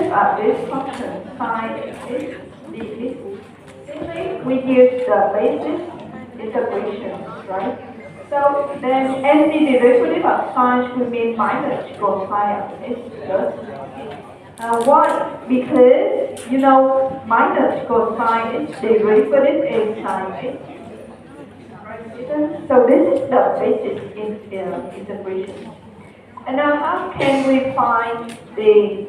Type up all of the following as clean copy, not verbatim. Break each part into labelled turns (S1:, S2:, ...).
S1: derivative of this function sine x dx, simply we use the basis integration, right? So then any derivative of sine should mean minus cosine of x plus. Why? Because you know minus cosine x derivative is sine x. So this is the basis integration. And now how can we find the,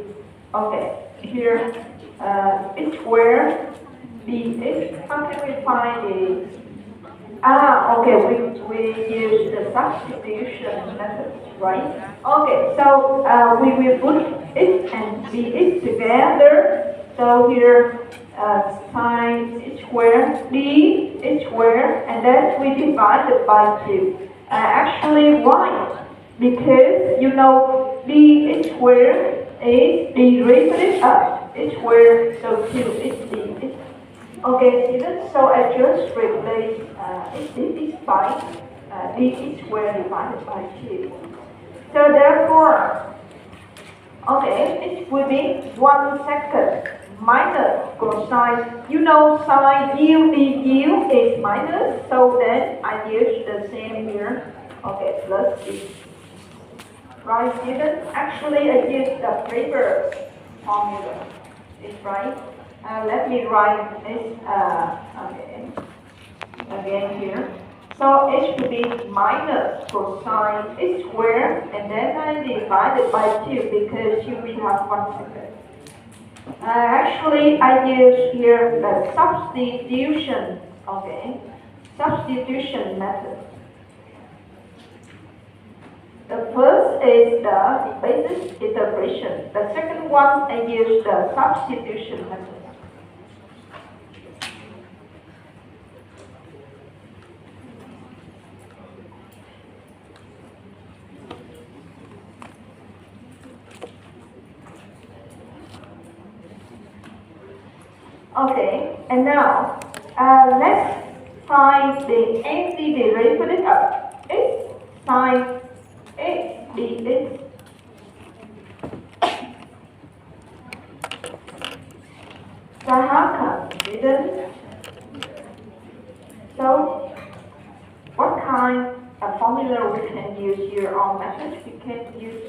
S1: okay, here, it's where dx, how can we find the, okay, we use the substitution method, right? Okay, so we will put x and dx together. So here, sine h squared, d h squared, and then we divide it by 2. Actually, why? Because you know dh squared is derivative of h squared, so 2 is dh. Okay, students, so I just replace h by dh squared divided by 2. So therefore, okay, it will be 1 second minus cosine. You know sine u du is minus, so then I use the same here. Okay, plus d. Right, students? Actually, I use the previous formula. Is right. Let me write this okay, again here. So h should be minus cosine x squared, and then I divide it by 2 because you will have 1 second. Actually, I use here the substitution, okay, substitution method. The first is the basis integration. The second one, I use the substitution method. Okay, and now let's find the antiderivative of x sine x dx. So how come didn't? So what kind of formula we can use here on method? We can use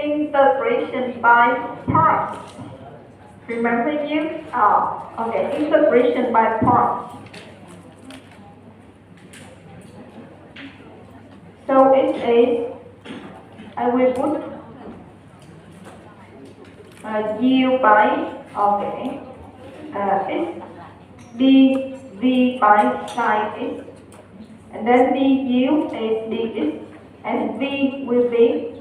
S1: integration by parts. Remember you? Okay, integration by parts. So it is, I will put u by, okay, it's d by sine x, and then du is dx, and v will be,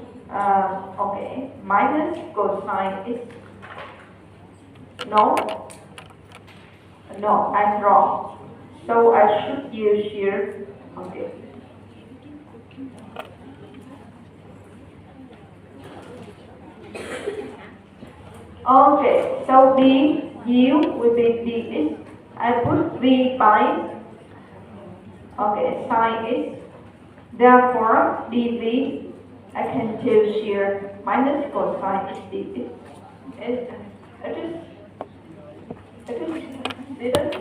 S1: okay, minus cosine x. No, I'm wrong. So I should use here, okay. Okay, so du will be dx. I put v by, okay, sine x. Therefore, dv, I can choose here minus cosine x dx. It is didn't.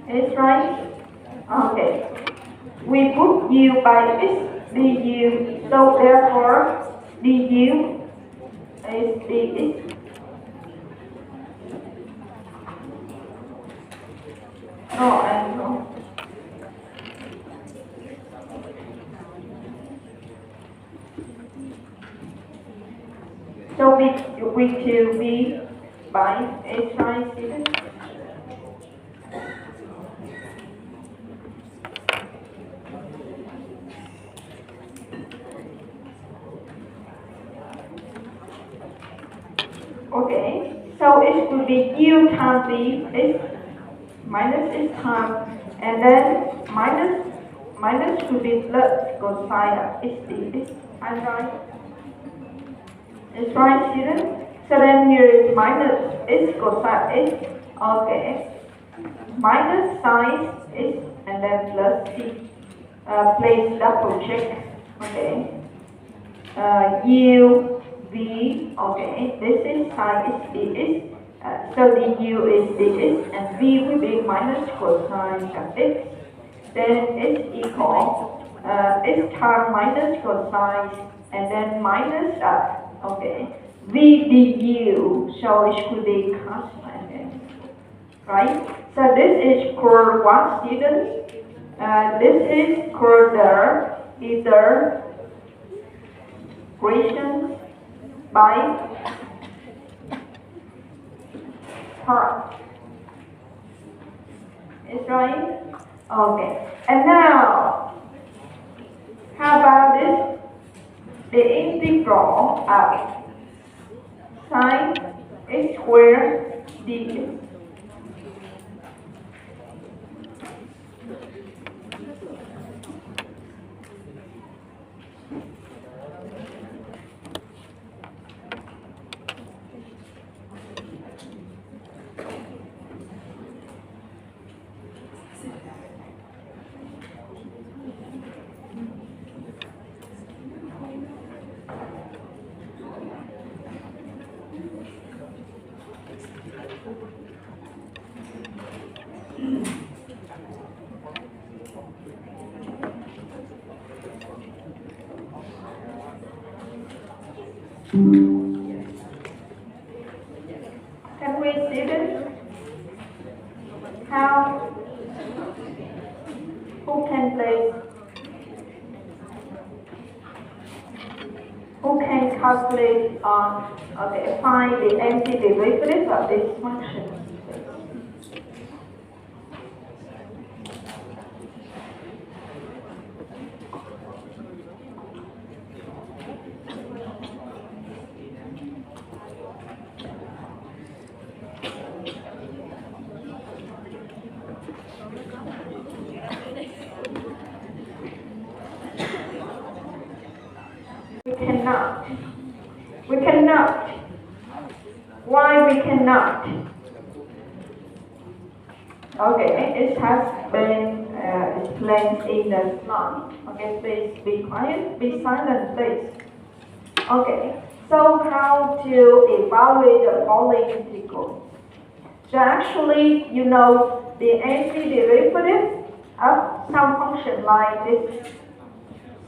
S1: It's right. Okay. We put u by x du, so therefore du is dx. Oh, I'm wrong. So we to be by h sine students. Okay, so it will be u times v x minus x times, and then minus will be plus cosine of x dx. I'm right. It's right, students? So then here is minus x cosine x. Okay. Minus sine x and then plus c. Please double check. Okay. U v. Okay. This is sine x dx. So du is dx and v will be minus cosine of x. Then it's equal x times minus cosine and then minus okay, v du, so it should be constant, right? So this is curve 1, students. This is curve either equation by part. Is right? Okay. And now, how about this? The integral of sine x squared dx. Can we see this? How? Who can play? Who can calculate on? Okay, find the antiderivative of this function. We cannot. Why we cannot? Okay, it has been explained in the slide. Okay, please be quiet, be silent, please. Okay, so how to evaluate the following integral? So actually, you know the antiderivative of some function like this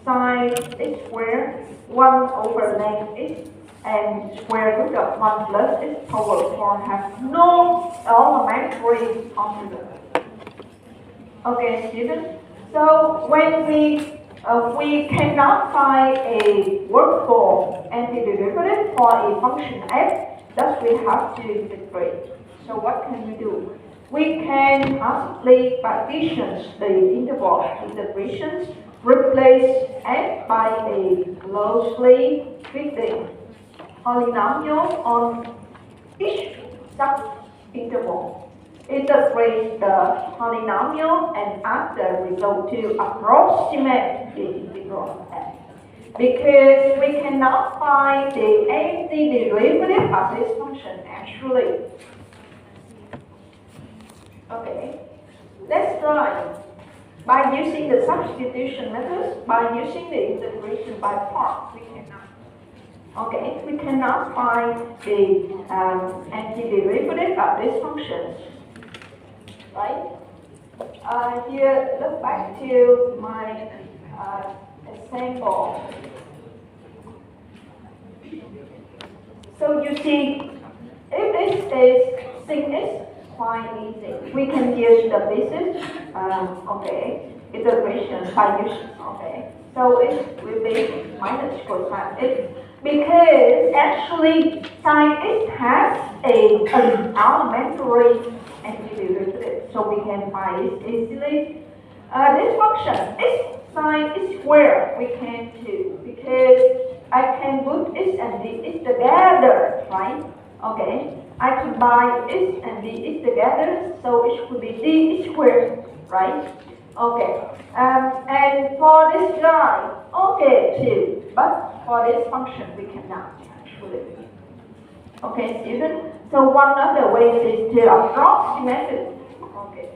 S1: sine x squared 1 over length x and square root of 1 plus x power 4 has no elementary constant. Okay, students. So when we cannot find a workable antiderivative for a function f, thus we have to integrate. So what can we do? We can possibly partition the interval integrations, replace f by a closely fitting polynomial on each sub-interval. Integrate the polynomial and add the result to approximate the integral of f. Because we cannot find the antiderivative of this function actually. Okay, let's try. By using the substitution method, by using the integration by parts, we cannot. Okay, we cannot find the antiderivative of this function. Right? Here, look back to my example. So you see, if it is sin x, quite easy. We can use the basis, okay, integration by using, okay. So it will be minus cosine x. Because actually sine x has an elementary antiderivative, so we can find it easily. This function x sine x squared we can do because I can put x and dx together, right? Okay, I combine x and dx together, so it should be dx squared, right? Okay, and for this guy, okay too, but for this function we cannot. actually. Okay, students. So one of the ways is to approximate it. Okay.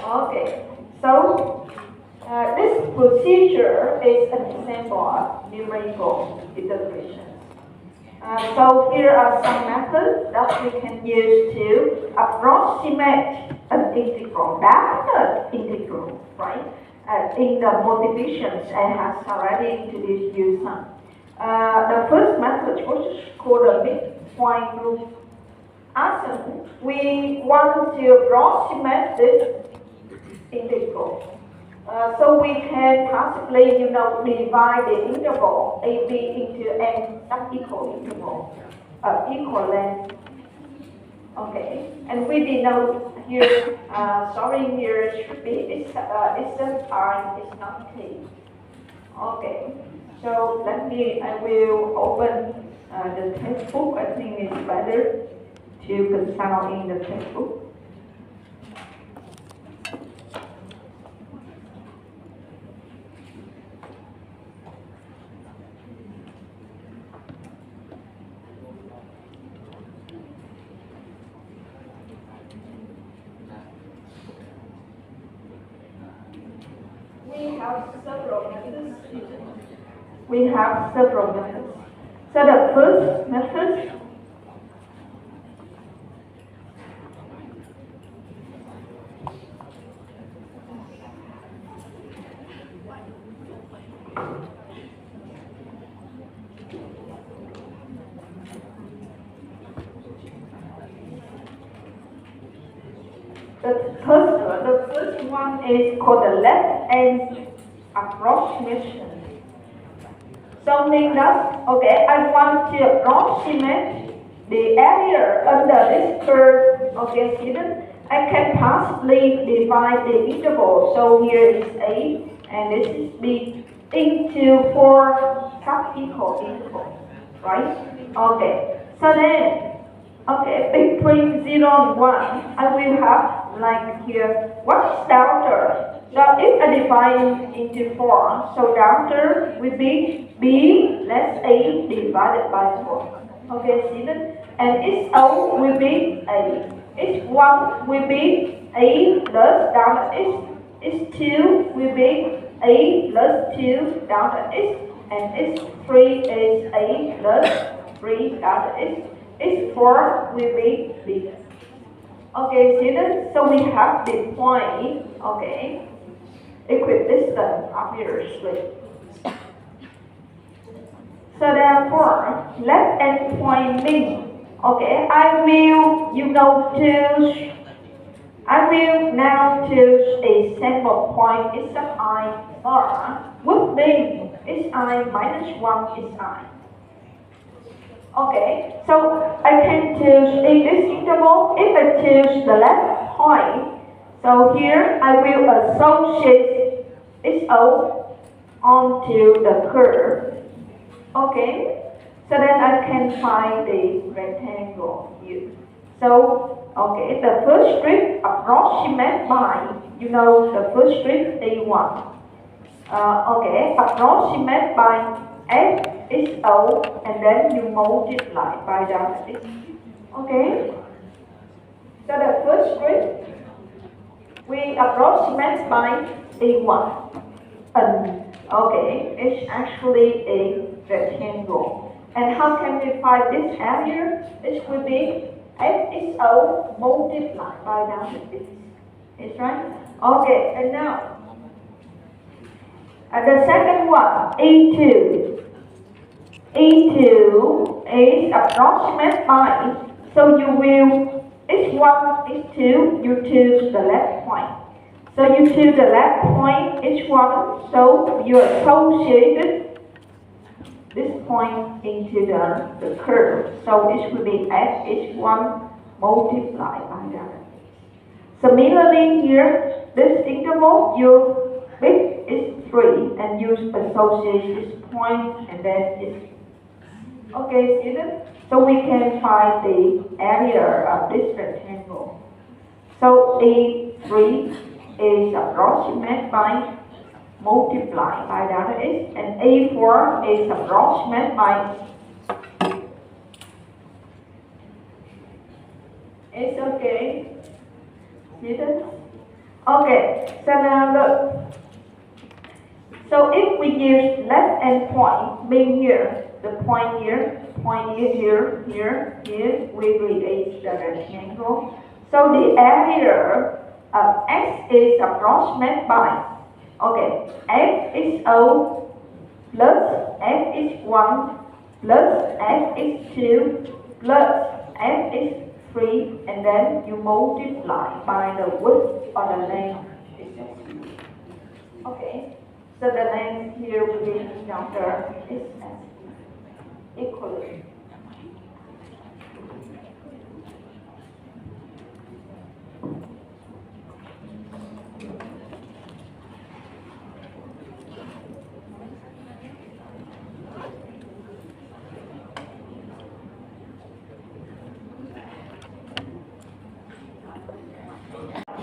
S1: Okay. So this procedure is an example of numerical integration. So here are some methods that we can use to approximate an integral, definite integral, right? In the motivations, I have already introduced you some. The first method, which is called the midpoint rule. As we want to approximate this integral. So we can possibly, divide the interval AB into n sub-equal interval of equal length. Okay, and we denote here, here should be, it's I, it's not T. Okay, so I will open the textbook. I think it's better to consult in the textbook. We have several methods. So the first method the first one is called the left-hand approximation. Something that, okay, I want to approximate the area under this curve, okay, student. I can possibly divide the interval. So here is A and this is B into 4 sub-equal intervals, right? Okay, so then, okay, between 0 and 1, I will have like here, what is delta? So if I divide into 4, so delta will be B less A divided by 4. Okay, student? And its O will be A. Its 1 will be A plus delta its 2 will be A plus 2 delta x, and its 3 is A plus 3 delta x. Its 4 will be B. Okay, students, so we have the point, okay, equidistant, obviously. So therefore, left-hand point means, okay, I will now choose a sample point x sub I bar, which means x I minus 1 is I. Okay, so I can choose in this interval, if I choose the left point, so here I will associate XO onto the curve. Okay, so then I can find the rectangle here. So, okay, the first strip approximate by, the first strip A1. Okay, approximate by XO, and then you multiply by delta x. Okay, so the first strip we approximate by A1. Okay, it's actually a rectangle. And how can we find this area? It will be XO multiplied by delta x. Is right? Okay, and now the second one, A2. A2 is approximate by, so you will, H1, H2, you choose the left point. So you choose the left point, H1, so you associated this point into the curve. So it will be H1 multiplied by that. Similarly here, this interval, you pick is 3 and you associate this point and then it's okay, students. So we can find the area of this rectangle. So A3 is approximate by multiply by delta x, and A4 is approximate by. It's okay. Students? Okay, so now look. So if we use left hand point, mean here, the point here, here, we create the rectangle. So the area of x is approximate by, okay, f is O plus f is 1 plus f is 2 plus f is 3, and then you multiply by the width or the length. Okay, so the length here will be number is equally.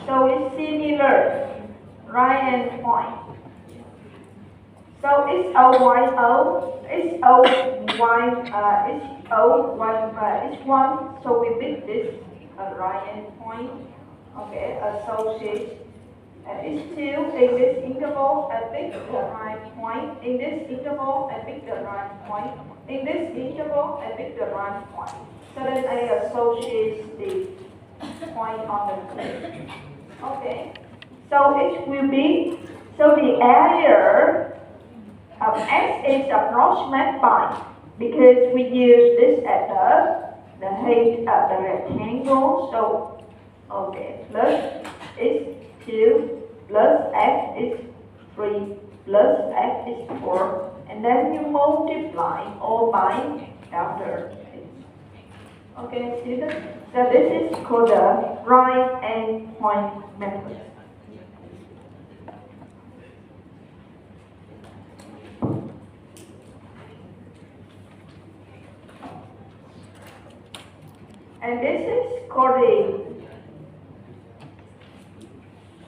S1: So it's similar, right hand point. So it's O, it's O, it's 1, so we pick this right hand point, okay, associate. It's 2, in this interval, I pick the right point. In this interval, I pick the right point. In this interval, I pick the right point. So then I associate the point on the plane. Okay, so it will be, so the area of x is approximate by, because we use this as the height of the rectangle, so, okay, plus is 2, plus f is 3, plus f is 4, and then you multiply all by after it. Okay, students? So this is called the right hand point method. And this is called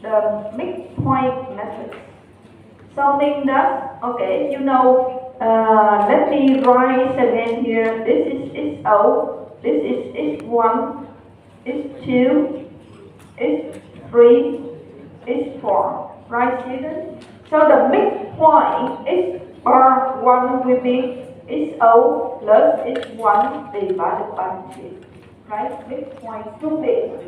S1: the midpoint method. So mean that, okay, you know, let me write again here. This is O, this is 1, is 2, is 3, is 4. Right, students? So the midpoint is bar 1 will be is O plus is 1 divided by 2. Right? Midpoint 2 base.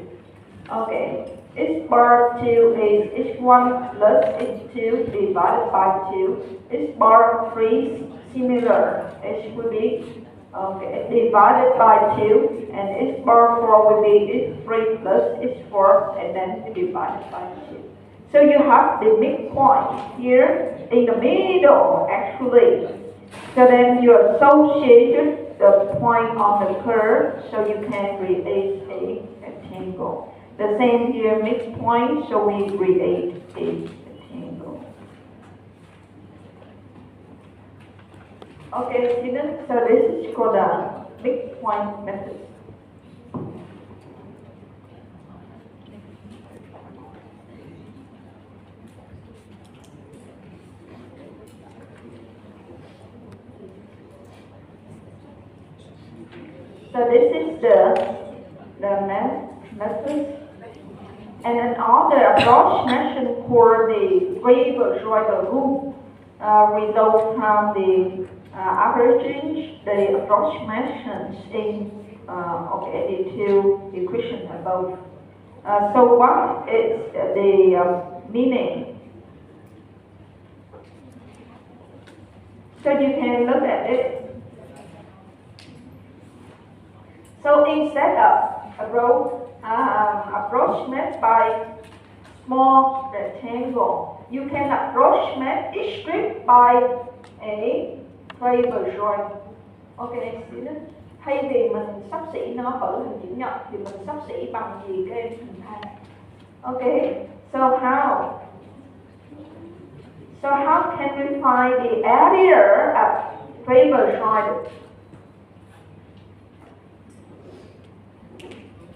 S1: Okay. Is bar 2 is 1 plus is 2 divided by 2. Is bar 3 similar. It will be, okay, divided by 2. And is bar 4 will be is 3 plus is 4, and then divided by 2. So you have the midpoint here in the middle actually. So then you associated the point on the curve, so you can create a rectangle. The same here, midpoint, so we create a rectangle. Okay, students, so this is called the midpoint method. So this is the method. And another approximation for the Weber-Schreiber rule results from the averaging the approximations in okay, the two equations above. So what is the meaning? So you can look at it. So instead of approximate by small rectangle, you can approximate each strip by a trapezoid. Okay, student. Thay vì mình xấp xỉ nó bởi hình chữ nhật thì mình xấp xỉ bằng gì cái hình thang. Okay, so how can we find the area of trapezoid?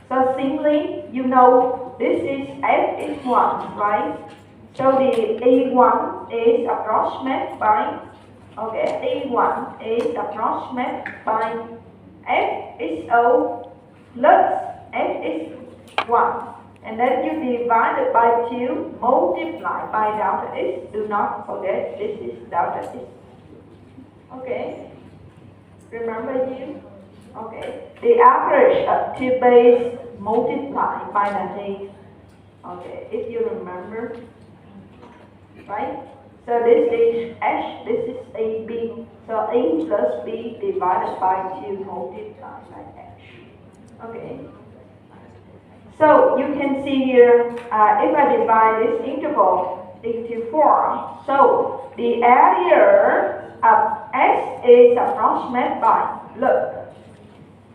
S1: So simply, you know, this is f is 1, right? So the A1 is approximate by, okay, A1 is approximate by F is O plus F is 1. And then you divide it by 2, multiply by delta x. Do not forget this is delta x. Okay? Remember you? Okay. The average of 2 base multiplied by the A. Okay, if you remember. Right? So this is H, this is AB. So A plus B divided by 2 multiplied by H. Okay. So you can see here, if I divide this interval into 4, so the area of S is approximate by, look,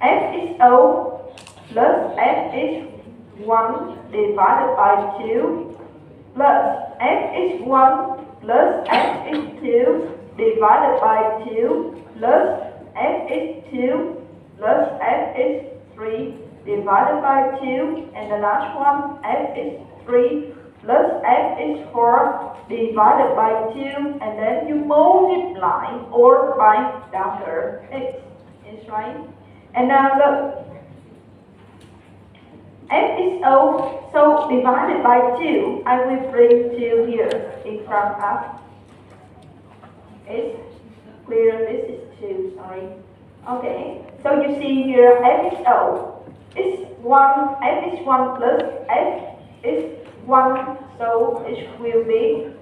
S1: F is O plus F is 1 divided by 2 plus F is 1 plus F is 2 divided by 2 plus F is 2 plus F is 3 divided by 2, and the last one, F is 3 plus F is 4 divided by 2, and then you multiply or by delta x. Is right? And now look, F is O, so divided by 2, I will bring 2 here in front of. It's clear, this is 2, sorry. Okay, so you see here, F is O. It's 1, F is 1 plus F is 1, so it will be,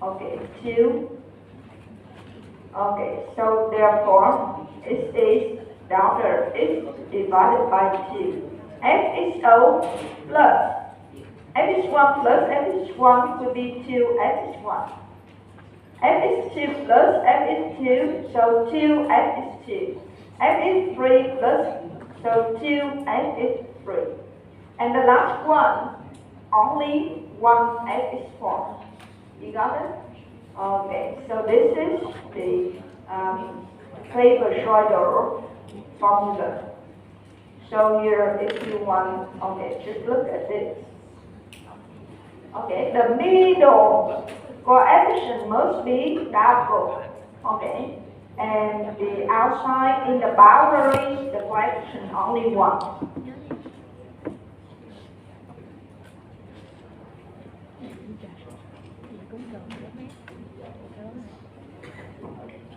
S1: okay, 2. Okay, so therefore, it is delta is divided by 2. F is O plus, F is 1 plus F is 1 will be 2, F is 1. F is 2 plus F is 2, so 2, F is 2. F is 3 plus, so 2, F is 3. And the last one, only 1, F is 4. You got it? Okay, so this is the Clayton-Schroeder formula. So here, if you want, okay, just look at this. Okay, the middle coefficient must be double. Okay, and the outside in the boundary, the coefficient only 1.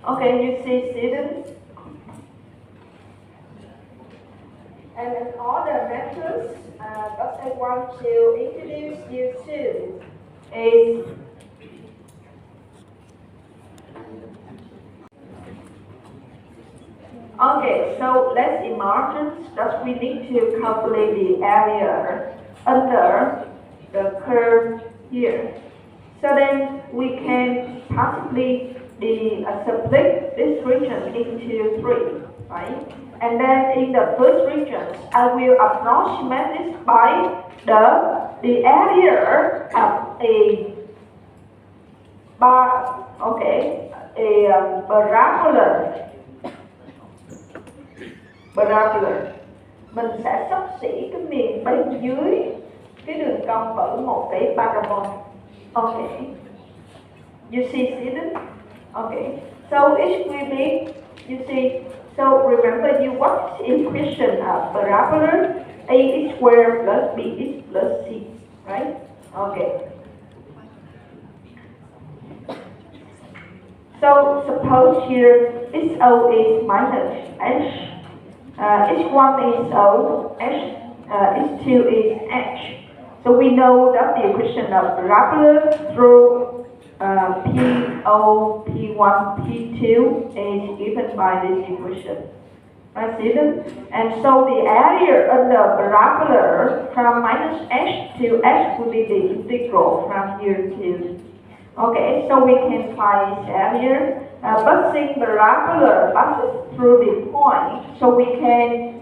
S1: Okay, you see students? And in other methods that I want to introduce you to is okay, so let's imagine that we need to calculate the area under the curve here. So then we can possibly split this region into 3, right? And then in the first region, I will approximate this by the area of a bar, okay, a parabola. Mình sẽ xấp xỉ cái miền bên dưới cái đường cong bởi một cái parabol. Okay. You see students? Okay. So it will be, you see, so remember you what is equation of parabola? A squared plus B plus C, right? Okay. So suppose here XO is minus H. H1 is O, H2 is H. So we know that the equation of parabola through PO, P1, P2 is given by this equation. Right, students? And so the area of the parabola from minus H to H will be the integral from here to. Okay, so we can find this area. But since parabola passes through the point, so we can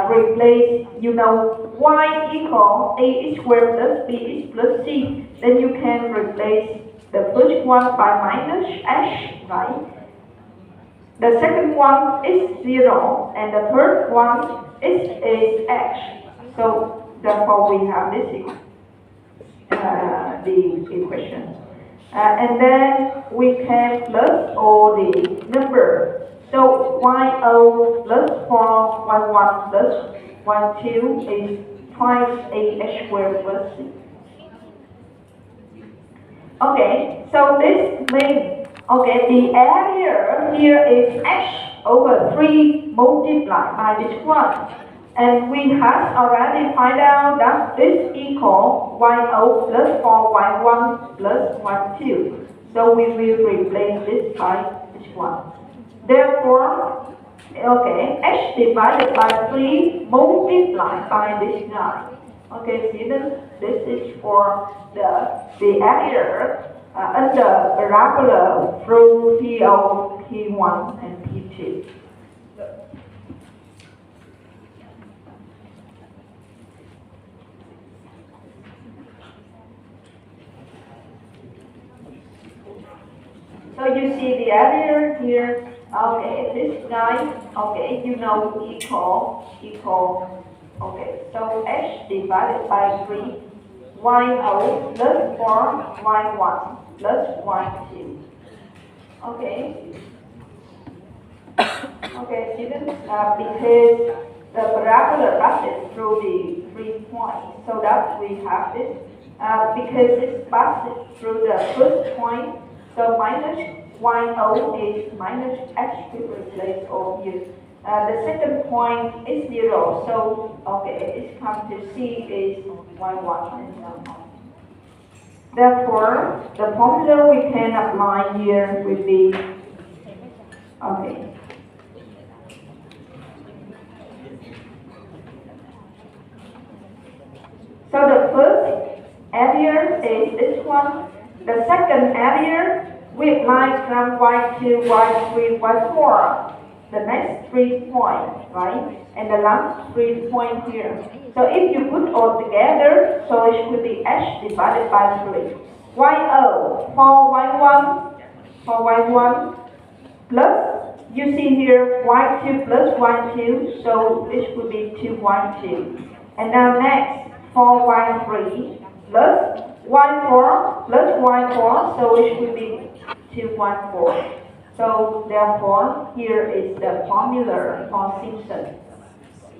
S1: replace, you know, y equal a squared plus b plus c. Then you can replace the first one by minus h, right? The second one is 0, and the third one is h. So therefore we have this the equation. And then we can plus all the number. So y0 plus 4, y1 plus y2 is twice ax squared plus c. Okay, so this means, okay, the area here is x over 3 multiplied by this one. And we have already find out that this equal y0 plus 4 y1 plus y2. So we will replace this by this one. Therefore, okay, x divided by 3 multiplied by this 9. Okay, students, this is for the area under parabola through PO, P1, and P2. So you see the area here, okay, this guy, okay, you know equal, okay, so x divided by 3, y0 plus 4, y1 plus y2, okay. Okay, students, because the parabola passes through the 3 points, so that we have this, because it passes through the first point, so minus y0 is minus x to replace over here. The second point is 0, so okay, it's come to c is y1 and so on. Therefore, the formula we can apply here will be, okay. So the first area is this one. The second area we apply from y2, y3, y4. The next 3 points, right? And the last 3 points here. So if you put all together, so it should be h divided by 3. y0 for y1 plus, you see here y2 plus y2, so this would be 2y2. And now next, for y3 plus y4 plus y4, so it should be 2y4. So therefore, here is the formula for Simpson.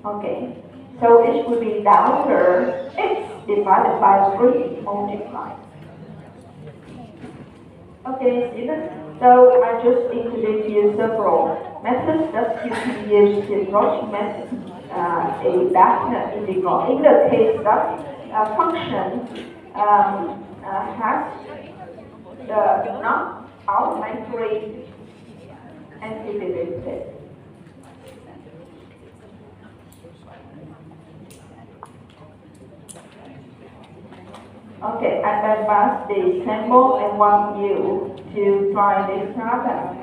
S1: Okay, so it would be down here x divided by 3 multiplied. Okay, students, so I just introduced you several methods that you can use to approximate a definite integral. In the case that a function has the not elementary antiderivative. Okay, I advance the sample and want you to try this problem.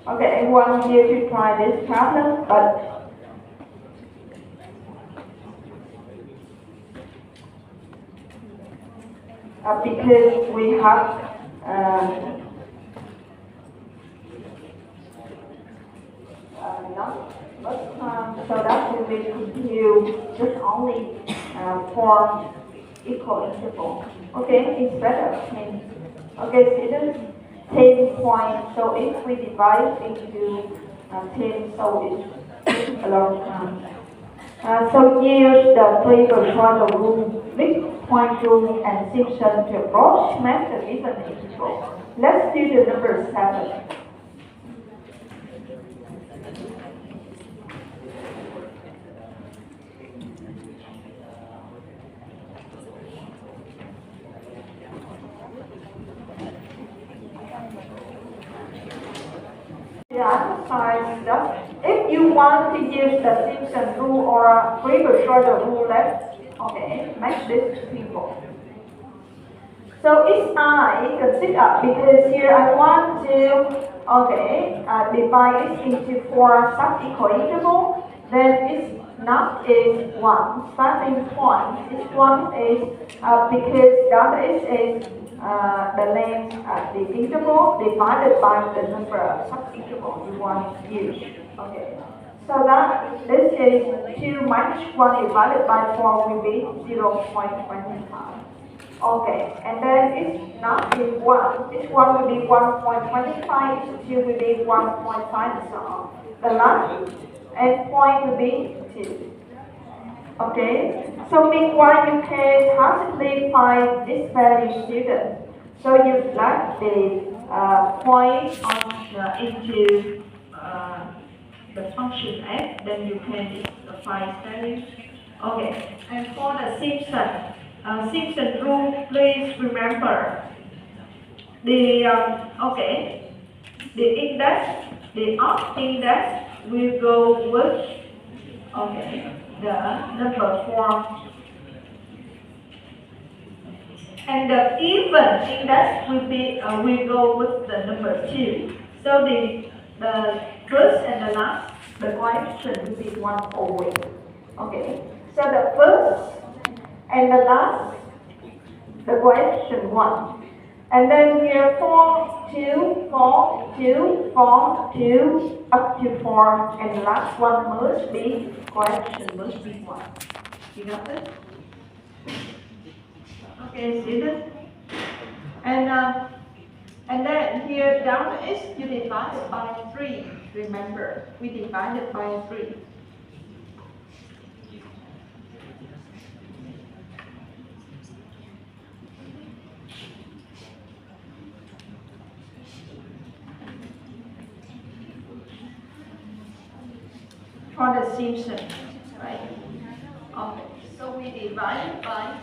S1: Okay, I want you to try this problem, but because we have not much time, so that will be continue just only for equal interval. Okay, it's better. Okay, students, 10 points. So if we divide into 10, so it's a long time. So use the Fraser-Schroeder rule, mid-point rule, and Simpson to approximate the given interval. Let's do the number 7. Emphasize that if you want to use the Simpson rule or Fraser-Schroeder rule, let's make this simple. So if I consider, because here I want to divide it into 4 sub-equal intervals, then its not is 1. Starting point is 1 is because delta x is the length at the interval divided by the number of sub-intervals you want to use. Okay. So that this is 2 minus 1 divided by 4 will be 0.25. Okay, and then it's not in 1. This one will be 1.25, 2 will be 1.5, and so on. The last end point will be 2. Okay, so meanwhile you can possibly find this value student. So you plug the point into the function f, then you can find values. Okay, and for the Simpson rule, please remember the the index, the odd index will go with the number 4, and the even index will go with the number 2. So the first and the last, the coefficient will be 1 always. Okay, so the first and the last, the coefficient 1. And then here 4, 2, 4, 2, 4, 2, up to 4, and the last one must be, coefficient must be 1. You got this? Okay, see this? And then here down is you divide it by 3. Remember, we divided by 3. For the Simpson, right? Okay, so we divide by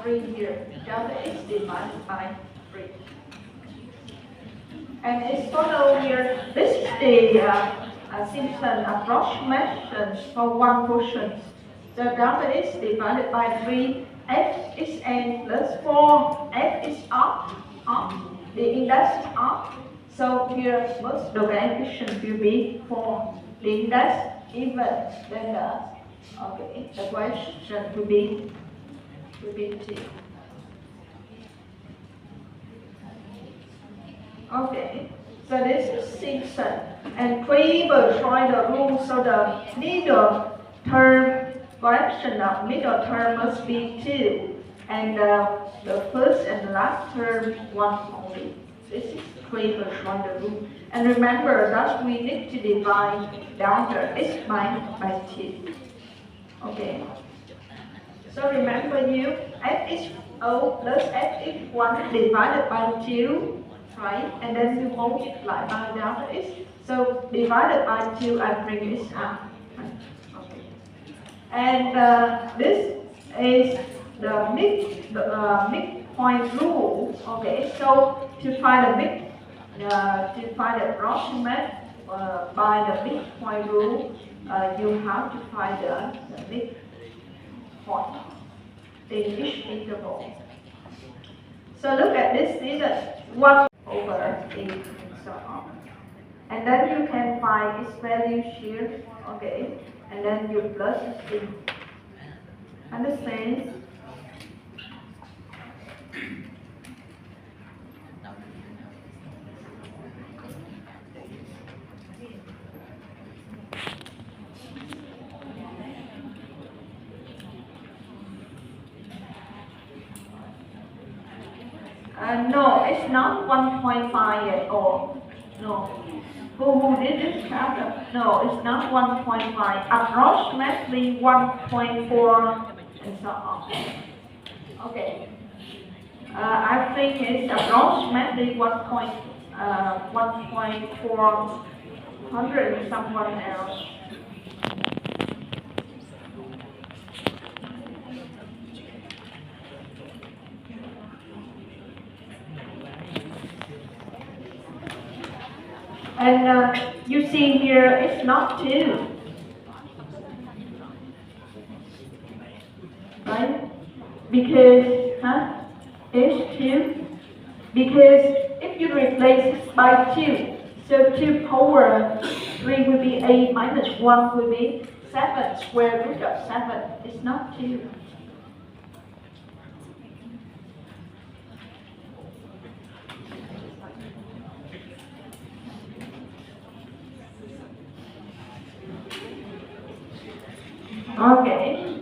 S1: 3 here. Delta is divided by 3. And it's total here. This is the Simpson approximation for one portion. So delta is divided by 3. F is n plus 4. F is odd. The index is odd. So here most the coefficient will be 4. The index even, then the coefficient will be 2. Okay, so this is Simpson, and we will try the rule. So the middle term coefficient of middle term must be 2, and the first and the last term 1 only. This is we will try the rule. And remember that we need to divide down the x by 2. Okay. So remember you fxo plus fx1 divided by 2, right? And then you multiply by delta x. So divided by 2 and bring this out. Okay. And this is the midpoint rule. Okay. So to find the approximate by the midpoint rule, you have to find the midpoint in each interval. So look at this, is 1 over 8 and so on. And then you can find its value here, okay, and then you plus it in. Understand? No, it's not 1.5 at all. No. Who did this chapter? No, it's not 1.5. Approximately 1.4 and so on. Okay. I think it's approximately 1.400 and someone else. And you see here, it's not 2, right? Because, it's 2. Because if you replace it by 2, So 2 power 3 will be 8 minus 1 will be 7. Square root of 7 is not 2. Okay.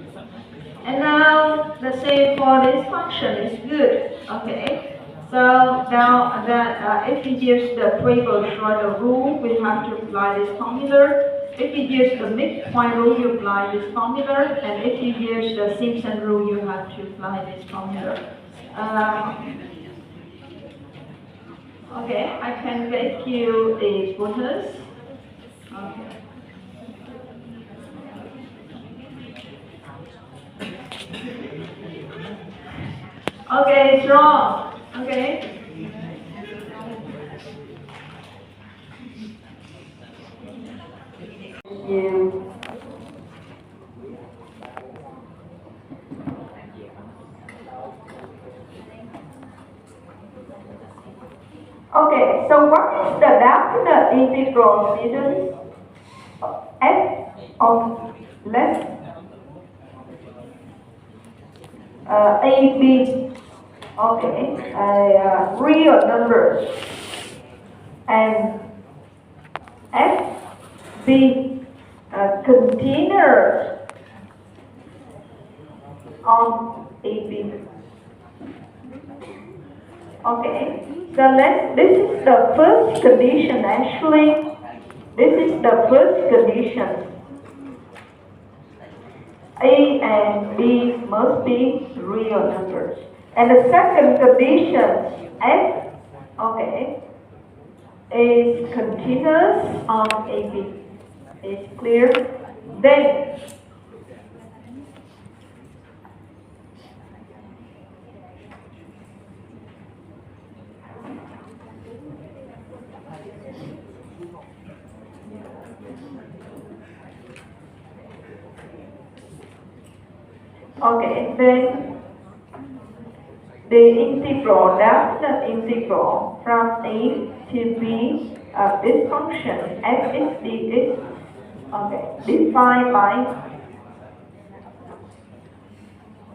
S1: And now the same for this function is good. Okay. So now that if we use the Preble-Schroeder rule, we have to apply this formula. If you use the midpoint rule, you apply this formula. And if you use the Simpson rule, you have to apply this formula. Okay, I can get you the bonus. Okay. Okay, it's wrong. Okay. You. Okay, so what is the definite integral, students? F of less AB, okay, real numbers, and F be continuous on AB. Okay, so this is the first condition actually. This is the first condition. A and B must be real numbers. And the second condition, F, okay, is continuous on AB. Is clear? Then, okay, then the integral, definite integral from A to B of this function f is is okay, defined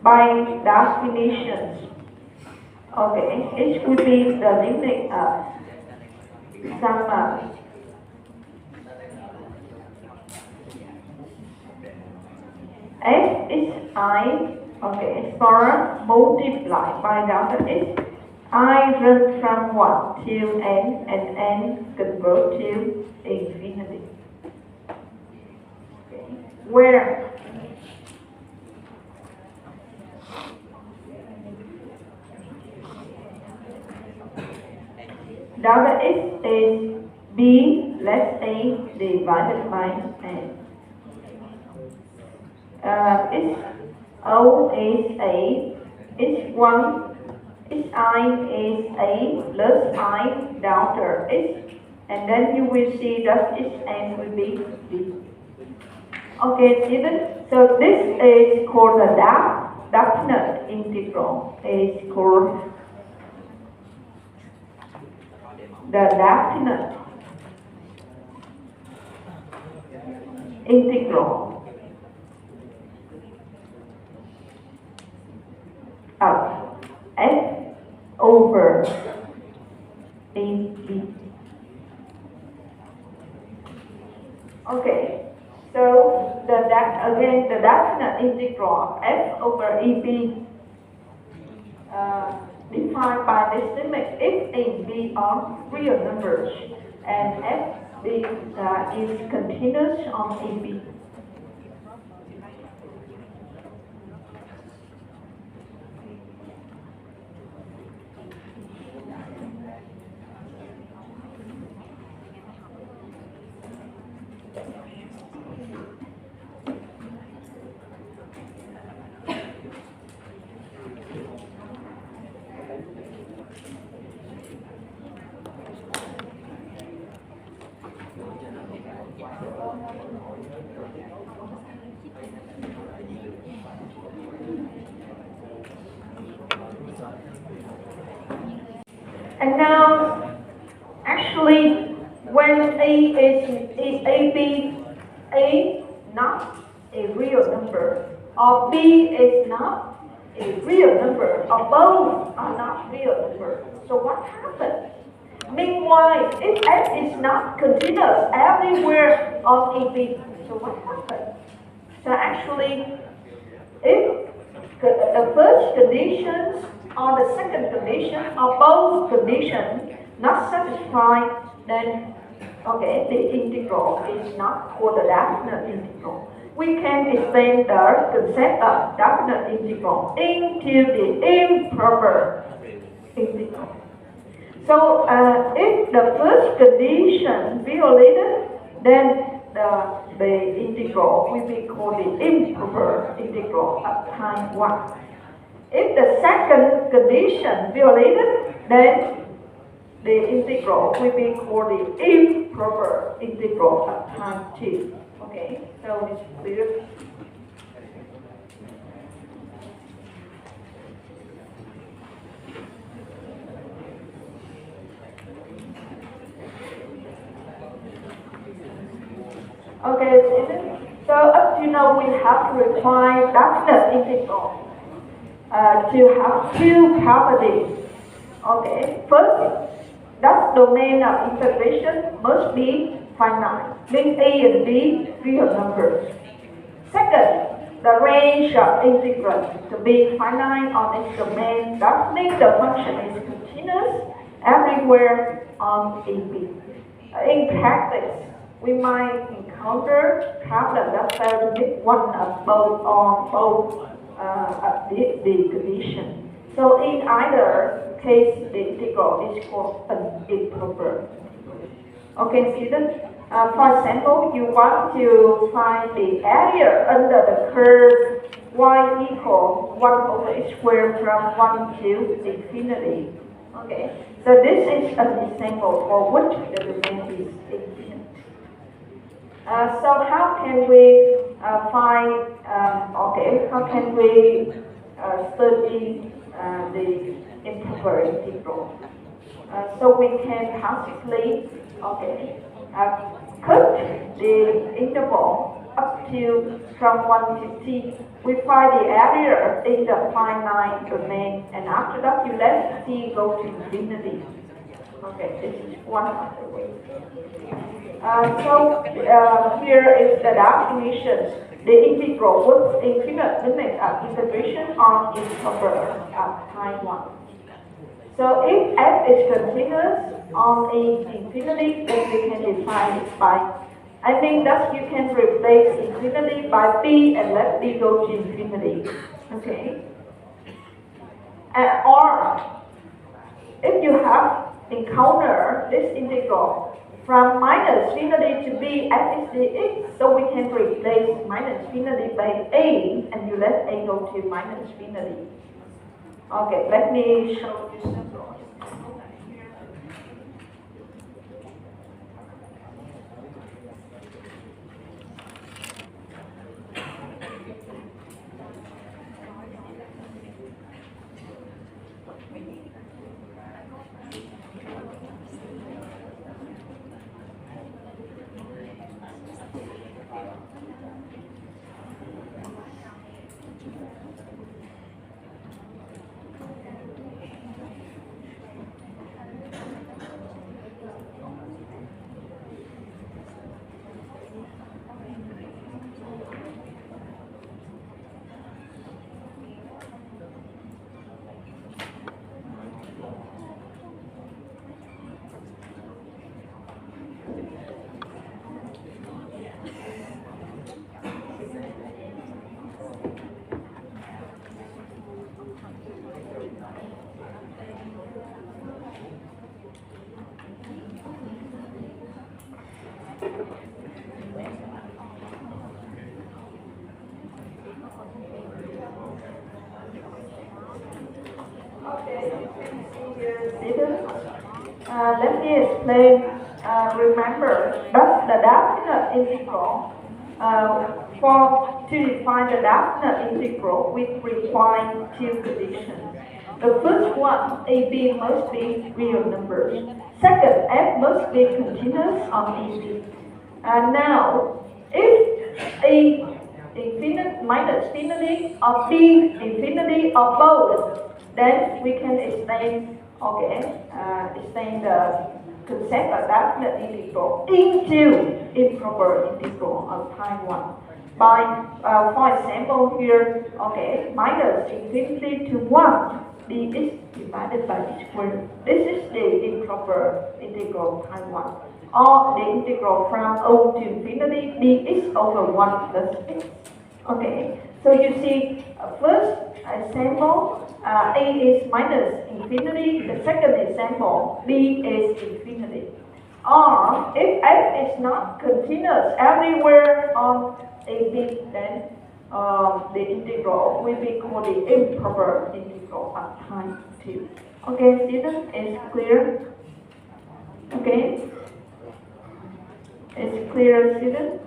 S1: by definitions. Okay, it would be the limit of some f is I. Okay, for multiply by delta is I run from 1 to n and n convert to infinity. Okay. Where delta is b less a divided by n. It's O is A, it's 1, it's I is A plus I delta is, and then you will see that its n will be B. Okay, students, so this is called the definite integral. It's called the definite integral of f over AB. Okay, so the definite integral of f over AB defined by this limit if A and B are real numbers and f is continuous on AB. And now, actually, when A not a real number, or B is not a real number, or both are not real numbers. So what happens? Meanwhile, if F is not continuous everywhere on AB, so what happens? So actually, if the first conditions or the second condition or both conditions not satisfied, then okay, the integral is not called the definite integral. We can extend the concept of definite integral into the improper integral. So if the first condition violated, then the integral will be called the improper integral of time 1. If the second condition violated, then the integral will be called the improper integral of time 2. Okay, so it's clear. Okay, so up to now we have to define definite integral to have two properties. Okay, first, that domain of integration must be finite, means A and B real numbers. Second, the range of integrals to be finite on its domain, that means the function is continuous everywhere on AB. In practice, we might encounter problems that fail to meet one of both or both of the condition. So in either case, the integral is called an improper. Okay, students. For example, you want to find the area under the curve y equals 1 over x squared from 1 to infinity. Okay, so this is an example for which the domain is infinite. So how can we how can we study the improper integral? So we can possibly, cut the interval up to from 1 to t. We find the area in the finite domain, and after that you let t go to infinity. Okay, this is one of the ways. Here is the definition. The integral with infinite limit of integration on improper of time 1. So if f is continuous on infinity, then we can define it by, that you can replace infinity by b and let b go to infinity. Okay. Or if you have encountered this integral from minus infinity to b f is dx, so we can replace minus infinity by a, and you let a go to minus infinity. Okay, let me show you simple. Let me explain. Remember that the definite integral, to define the definite integral, we require two conditions. The first one, a, b must be real numbers. Second, f must be continuous on easy. And now, if a infinity minus infinity or b infinity or both, then we can extend the concept of definite integral into improper integral of type 1. By, for example, here, minus infinity to 1 dx divided by d squared. This is the improper integral type 1. Or the integral from O to infinity dx over 1 plus x. Okay, so you see, first example, a is minus infinity. The second example, b is infinity. Or if f is not continuous everywhere on a b, then the integral will be called the improper integral of type 2. Okay, students, is clear? Okay, it's clear, students?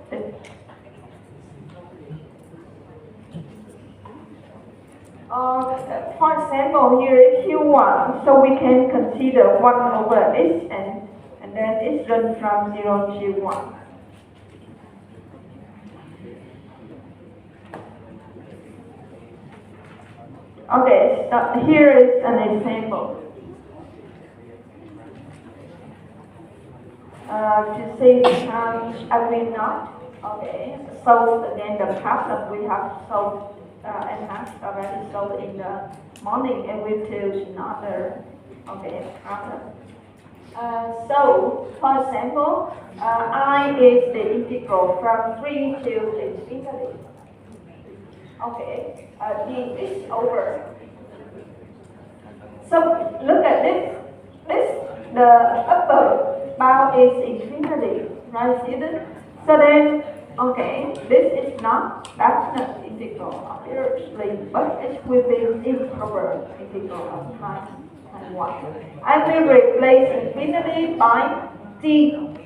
S1: For example, here is Q1, so we can consider 1 over x and then it's run from 0 to 1. Okay, so here is an example. To save time, I will not. Okay, solve again the problem we have solved and have already solved in the morning, and we choose another problem. So, for example, I is the integral from 3 to infinity. Okay, d is over. So look at this. The upper bound is infinity, right, students? So then, this is not definite integral, obviously, but it will be improper integral of type 1. I will replace infinity by t,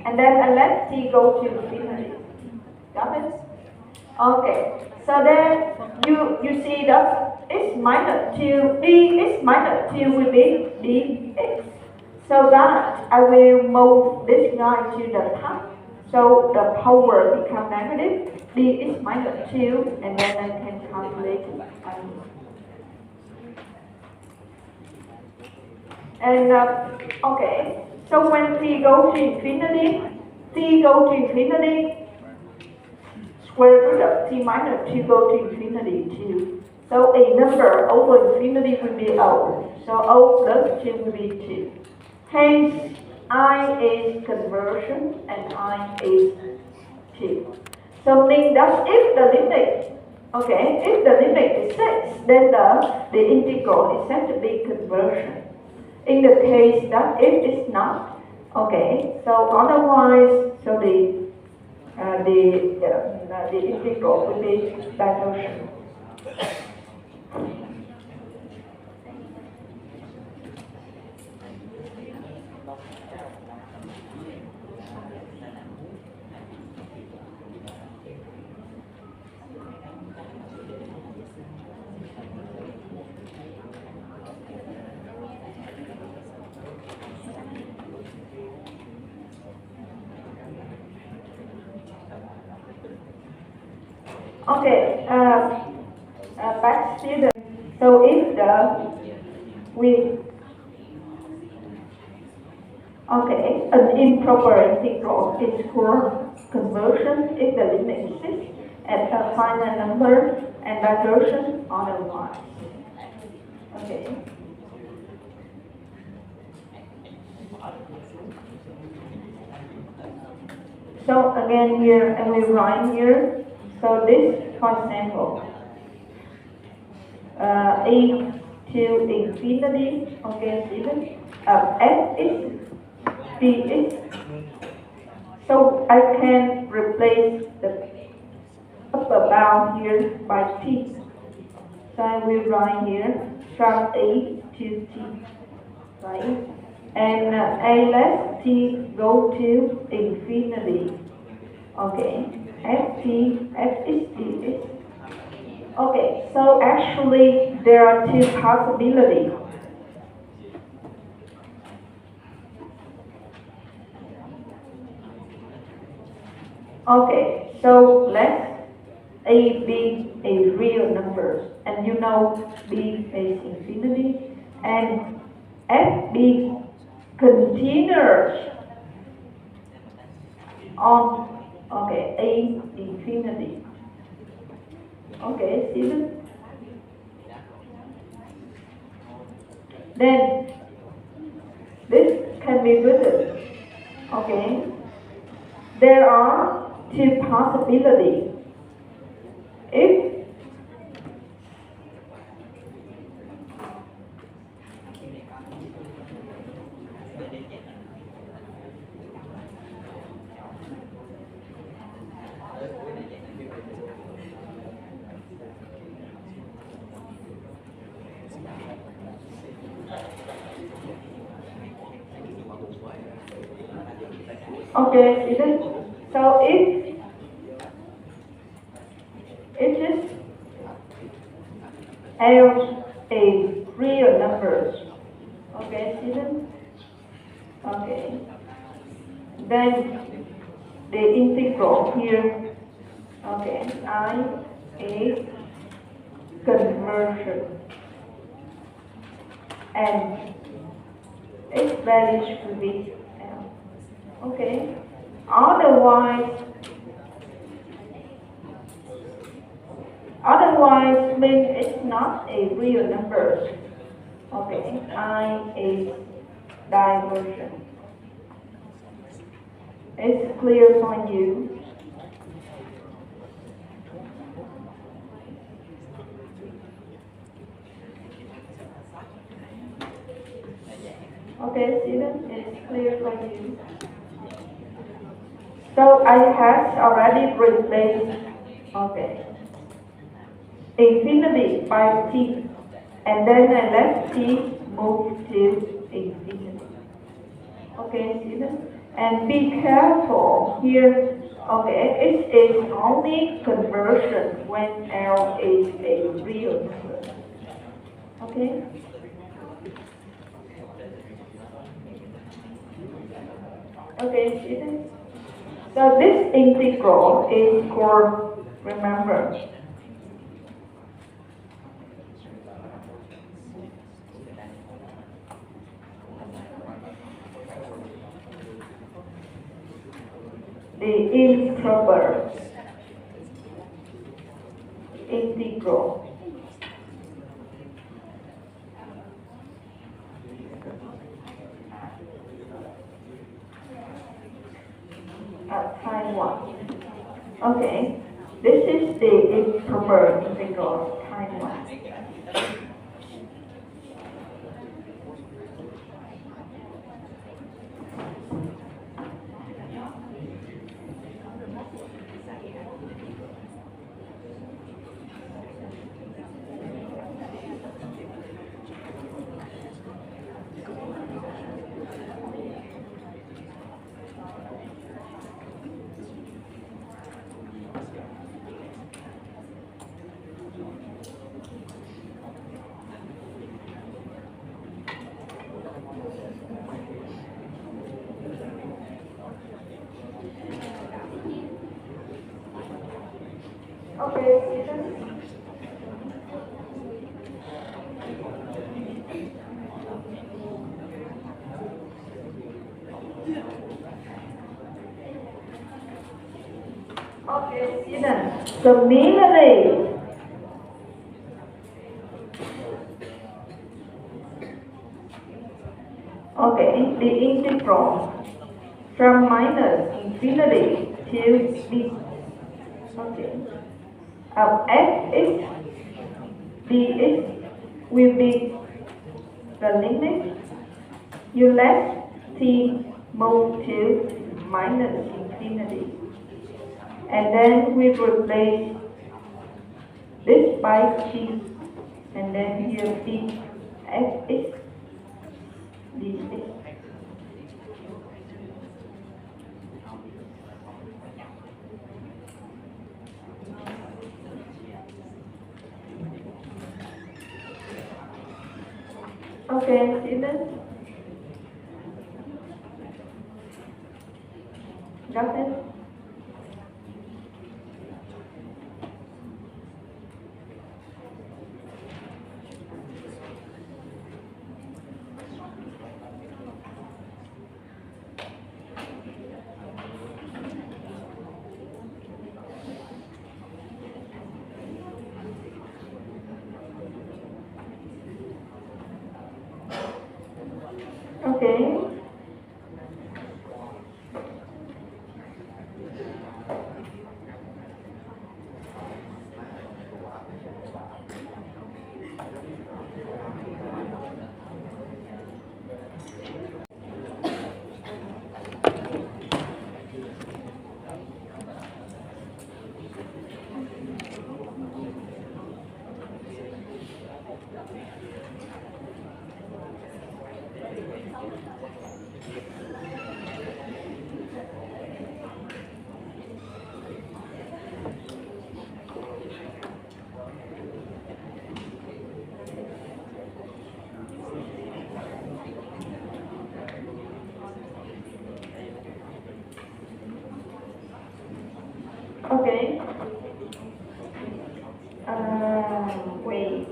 S1: and then I let t go to infinity. Got it? Okay. So then you see that x minus 2, dx minus 2 will be dx. So that I will move this guy to the top. So the power becomes negative, dx minus 2, and then I can calculate it. And so when t goes to infinity, square root of t minus 2 go to infinity 2. So a number over infinity will be O. So O plus 2 will be 2. Hence, I is conversion and I is 2. So means that if the limit is 6, then the integral is said to be conversion. In the case that if it's not, so otherwise, so the integral will be diversion. Back student. So if an improper integral is for conversion if the limit exists at a finite number and diversion otherwise. Okay. So again here, and we write here. So this, for example, a to infinity, f is dx. So I can replace the upper bound here by t. So I will write here from a to t, right? And a let t go to infinity. F is dx. So actually there are two possibilities. Okay, so let A be a real number, and you know B is infinity, and F be continuous on, okay, A infinity. Okay, Stephen? Then this can be written, okay? There are two possibilities. If okay, is it? So if it is L a real numbers, okay, Stephen? Okay. Then the integral here, okay, I a conversion, and its value should be L. Okay. Otherwise means it's not a real number. Okay, I a diversion. It's clear for you. Okay, Stephen, it's clear for you. So I have already replaced, okay, infinity by t, and then I let t move to infinity. Okay, Stephen? And be careful here. Okay, it is only conversion when L is a real number. Okay? Okay, Stephen? So this integral is called, remember, the improper integral. Time 1. Okay, this is the improper integral of time 1. Okay, Stephen? Okay, Stephen. Similarly, okay, the integral from minus infinity to b, okay, of fx dx will be the limit. You let t move to minus infinity, and then we replace this by t, and then here d fx dx. Okay, Stephen? Got it? Okay. Wait.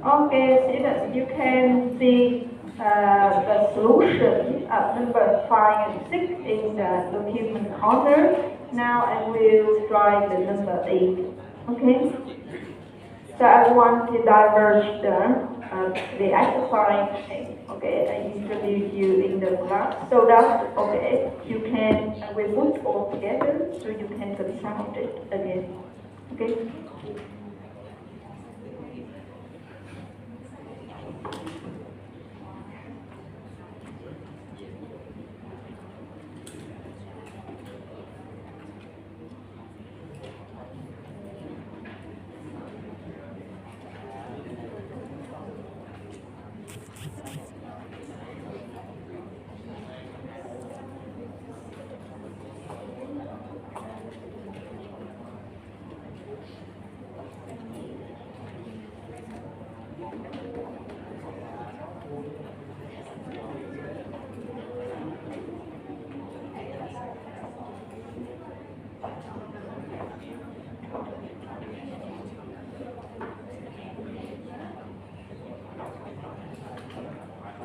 S1: Okay, students, you can see the solution of number 5 and 6 in the document corner. Now I will try the number 8. Okay? So I want to diverge the exercise. Okay, I introduce you in the class so that you can we put all together so you can consult it again. Okay.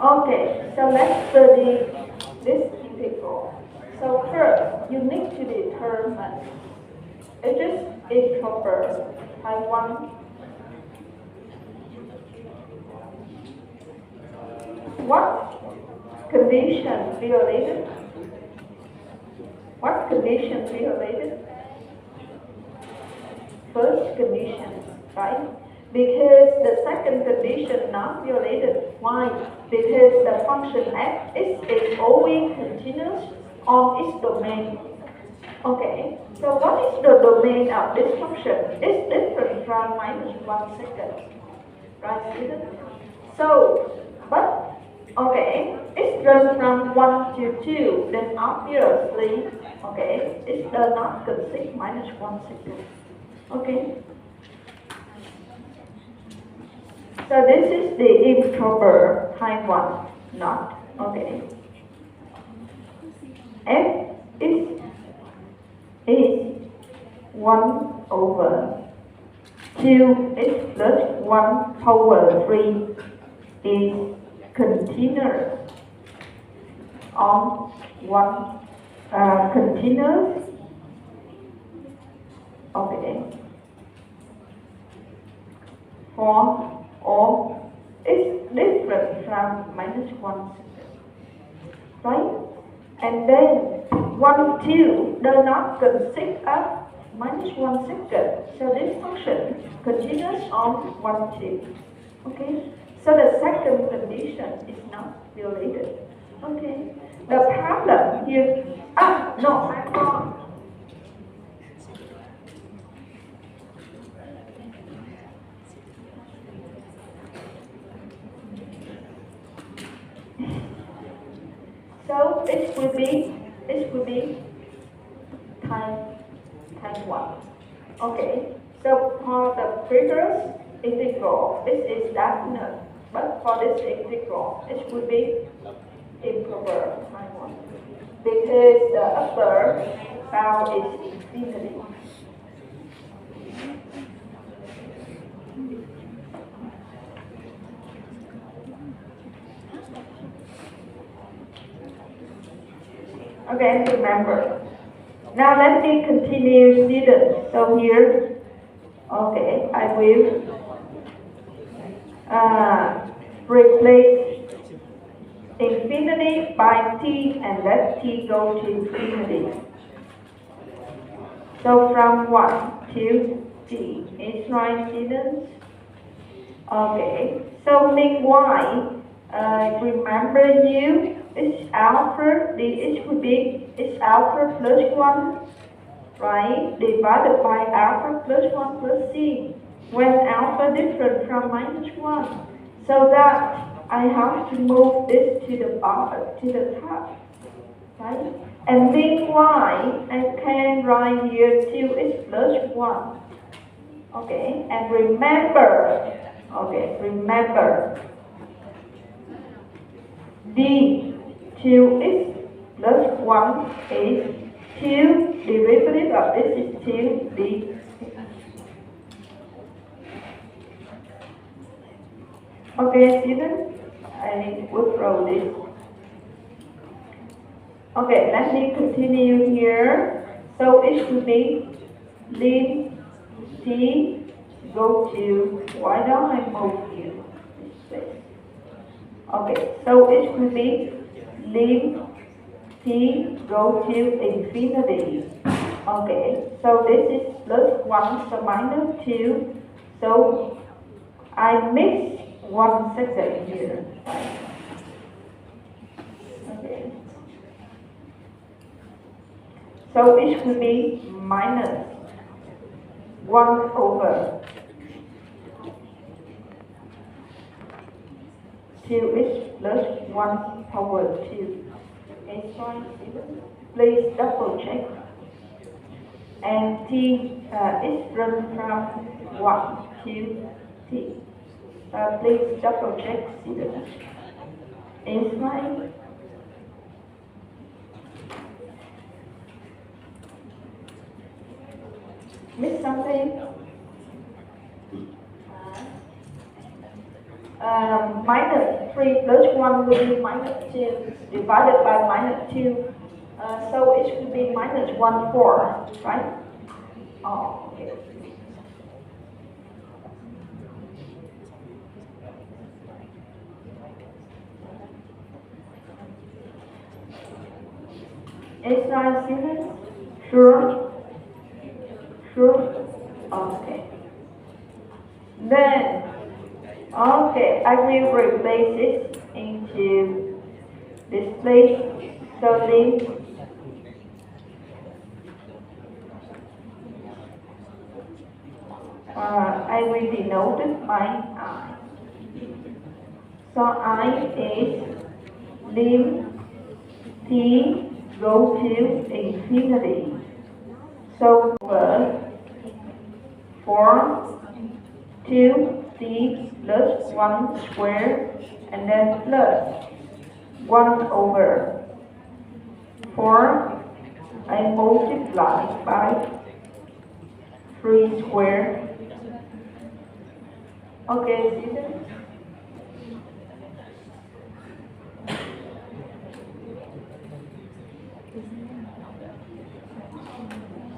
S1: Okay, so let's study this integral. So first, you need to determine it is improper type 1. What condition violated? What condition violated? First condition, right? Because the second condition not violated. Why? Because the function f is always continuous on its domain. Okay, so what is the domain of this function? It's different from -1 second, right, students? So, but, okay, it's run from 1 to 2, then obviously, okay, it does not consist -1 second. Okay. So this is the improper type 1 not. Okay. F is 1 over 2 x plus 1 power 3 is continuous on continuous. Okay. For or it's different from -1 second, right? And then 1, 2 does not consist of -1 second, so this function continues on 1, 2. Okay, so the second condition is not violated. Okay, the problem here, no, I'm wrong. So this will be type 1. Okay, so for the previous integral, this is definite, but for this integral, it will be improper type 1 because the upper bound is infinity. Okay, remember. Now let me continue, students. So here, okay, I will replace infinity by t and let t go to infinity. So from 1 to t. Is right, students? Okay. So meanwhile, remember it's alpha, it's alpha plus 1, right, divided by alpha plus 1 plus c, when alpha different from minus 1. So that I have to move this to the bottom, to the top, right? And meanwhile, I can write here 2x plus 1. Okay, and remember, d 2x plus 1 is 2, derivative of this is 2d. Okay, students, I withdraw this. Okay, let me continue here. So it should be lim t go to, why don't I move here? Okay, so it should be lim t go to infinity. Okay, so this is plus 1, so minus 2. So I mix 1 second here. Okay. So it should be minus 1 over 2x plus 1 over 2. Okay, so please double check. And t is run from 1 to t. Please double check students. Is right? Miss something? Minus 3 plus 1 will be minus 2 divided by minus 2. So it should be minus 1, 4, right? Oh, okay. Is that students? Sure? Sure? Okay. Then, okay, I will replace it into this place. So lim I will denote it by I. So I is lim t go to infinity. So first, 4 2t plus 1 squared, and then plus 1 over 4, I multiply by 3 squared. Okay, students?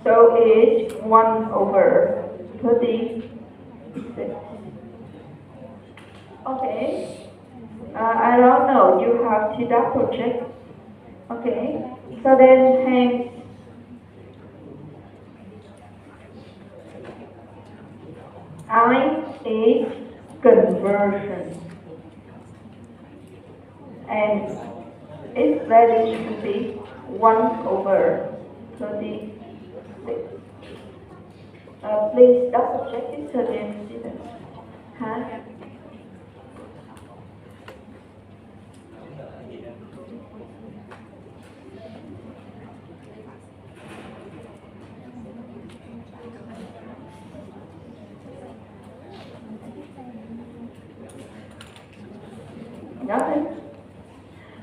S1: So it's 1 over 36. Okay. I don't know. You have to double check. Okay. So then hence I is conversion. And its value should be 1 over 36. Please double check it again, students. Huh? Nothing.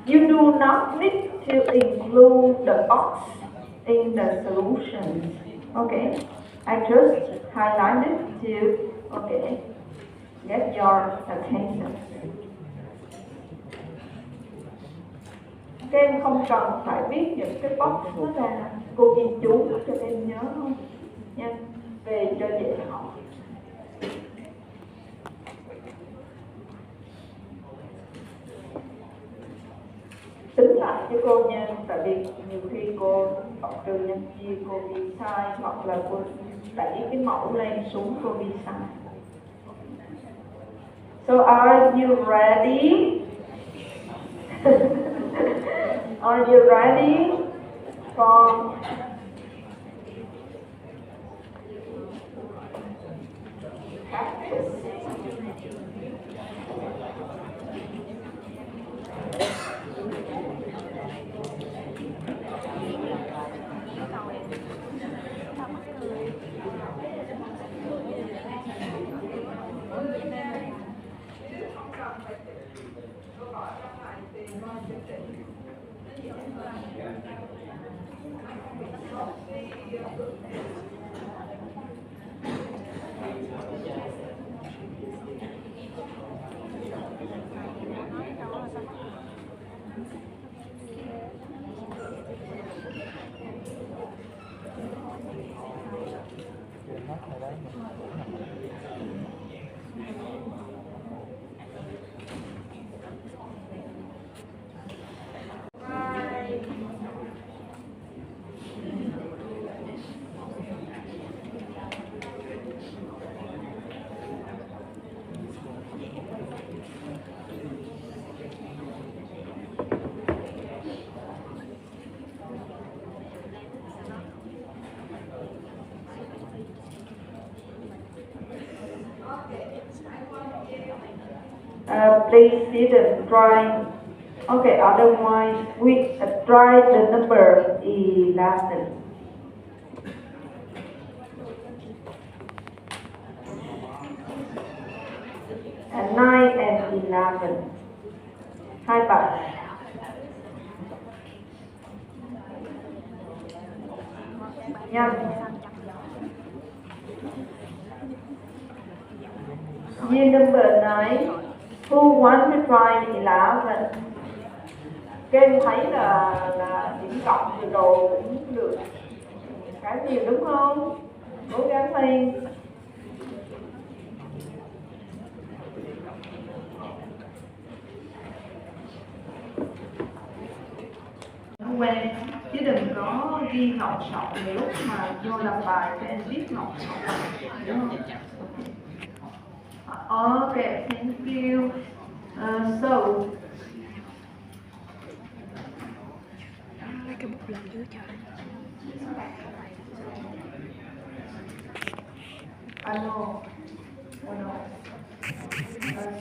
S1: You do not need to include the box in the solutions. Okay, I just highlighted to, okay, get your attention. Các em không cần phải viết những cái box đó ra, cô ghi chú cho em nhớ không nha, về cho dễ học. Tính lại cho cô nha, tại vì nhiều khi cô học trừ nhân chia cô ghi sai, hoặc là cô đẩy cái mẫu lên xuống cô ghi sai. So are you ready? Are you ready for Please student try. Okay, otherwise we try the number 11. And 9 and 11. Hai bạn. Nha. Year number 9. Who wants to try 11? Các em thấy là điểm cộng từ đầu cũng được khá nhiều đúng không? Cố gắng lên. Quen chứ đừng có ghi ngọc sọc nhiều lúc mà vô làm bài cho em viết ngọc sọc đúng không? Okay, thank you. So
S2: cái bút lên dưới trời.
S1: I know.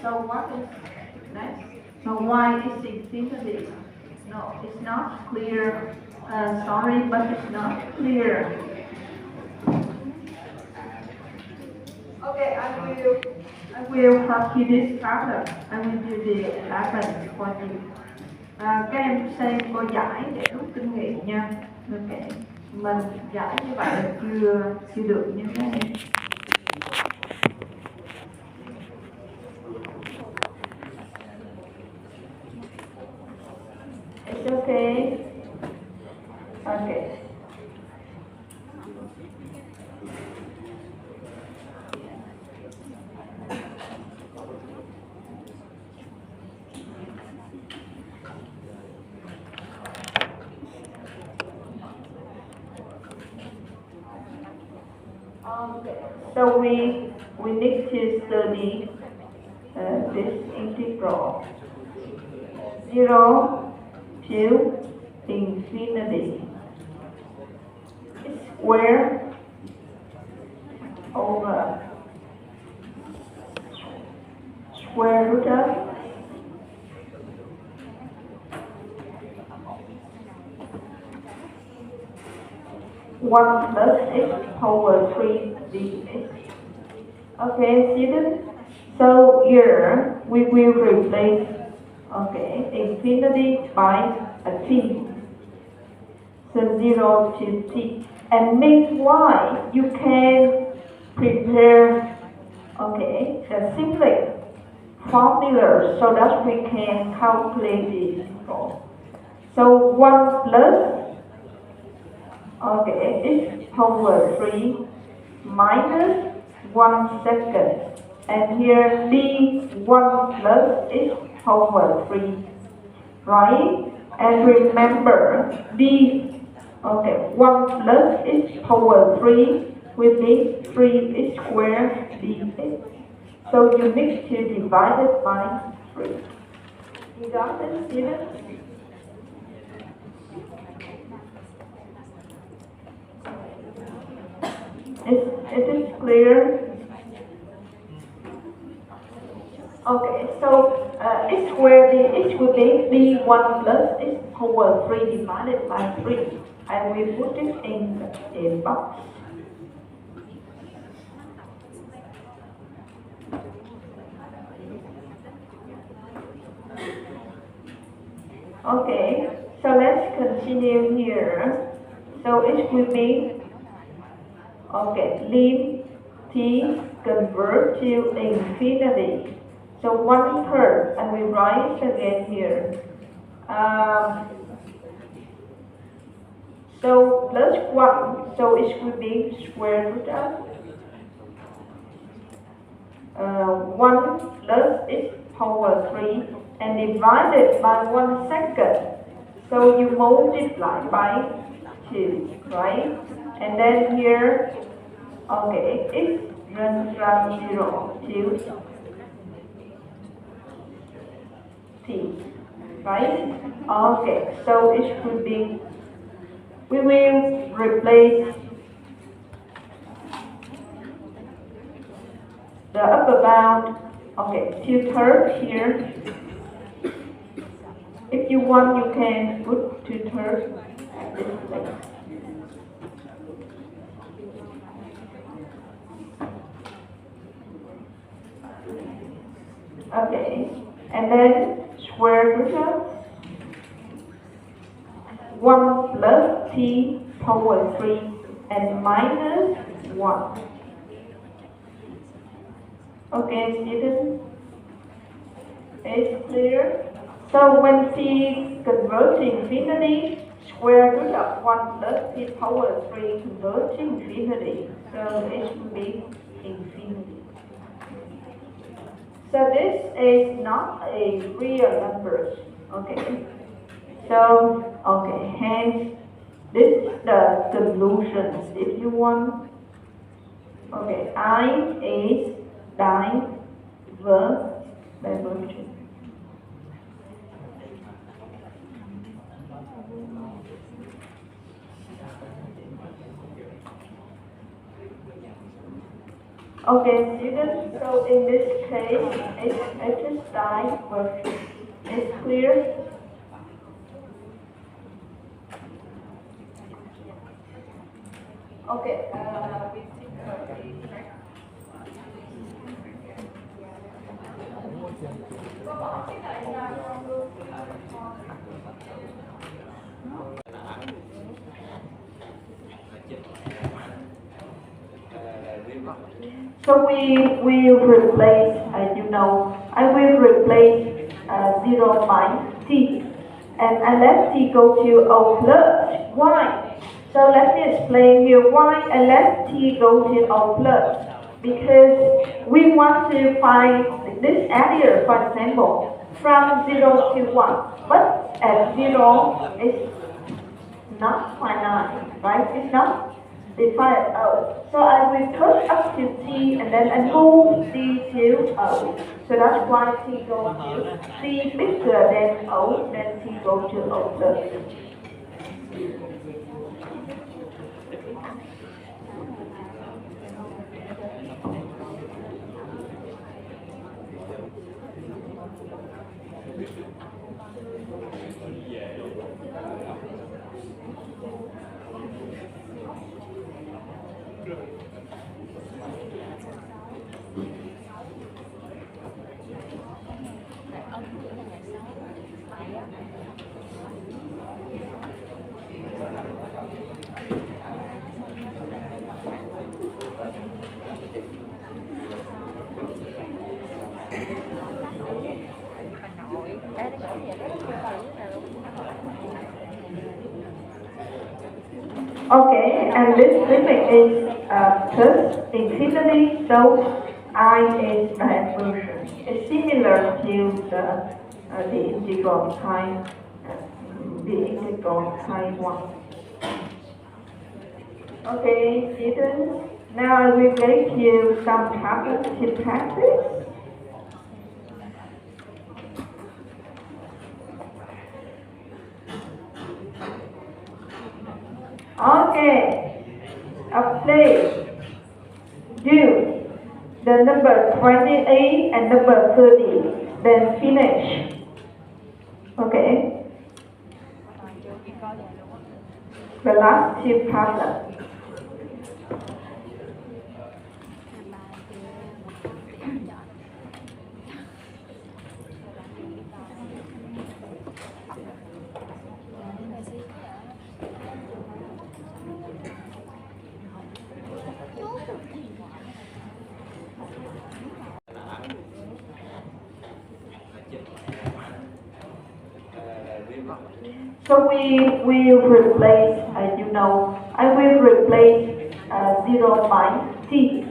S1: So what is next? So why is infinity? No, it's not clear. Sorry, but it's not clear. Okay, I will help you this chapter. I will do the 11 for you. Các em xem cô giải để rút kinh nghiệm nha. Okay. Mình giải như vậy chưa được như thế này. It's okay. Okay. So we need to study this integral 0 to infinity. It's square over square root of 1 plus x over 3 dx. Okay, students. So here we will replace infinity by a t. So 0 to t. And meanwhile you can prepare the simple formula so that we can calculate the integral. So 1 plus x over 3 minus 1 second. And here d1 plus x over 3. Right? And remember d1 plus x over 3 will be 3x squared dx. So you need to divide it by 3. You got it, students? It is clear? Okay, so x squared dx will be d1 plus x over 3 divided by 3. And we put it in the box. Okay, so let's continue here. So it will be, okay, lim t convert to infinity. So 1/3, and we write again here. Um, so plus 1, so it will be square root of 1 plus its power 3 and divided by 1 second. So you multiply by 2, right? And then here, okay, it runs from 0 to t, right? Okay, so it should be, we will replace the upper bound, okay, 2/3 here. If you want, you can put 2/3 at this place. Okay, and then square root of 1 plus t power 3 and minus 1. Okay, students, it's clear? So when t converts to infinity, square root of 1 plus t power 3 converts to infinity. So it will be infinity. So this is not a real number. Okay. So, okay, hence this is the solution. If you want, okay, I is divergent. Okay, students, so in this case, it is divergent. It's clear? Okay, we think about the so we will replace, I will replace 0 by t, and I let t go to O plus. Why? So let me explain here why I let t go to O plus. Because we want to find this area, for example, from 0 to 1. But at 0 is not finite, right? It's not defined O. So I will put up to t and then I move t to O. So that's why t goes to t bigger than O, then t goes to O plus. Okay, and this limit is plus infinity, so I is diversion. It's similar to the integral type, the integral type 1. Okay, students, now I will give you some problems to practice. Okay, please do the number 28 and number 30, then finish. Okay. The last two problems. So we will replace, I will replace 0 by t.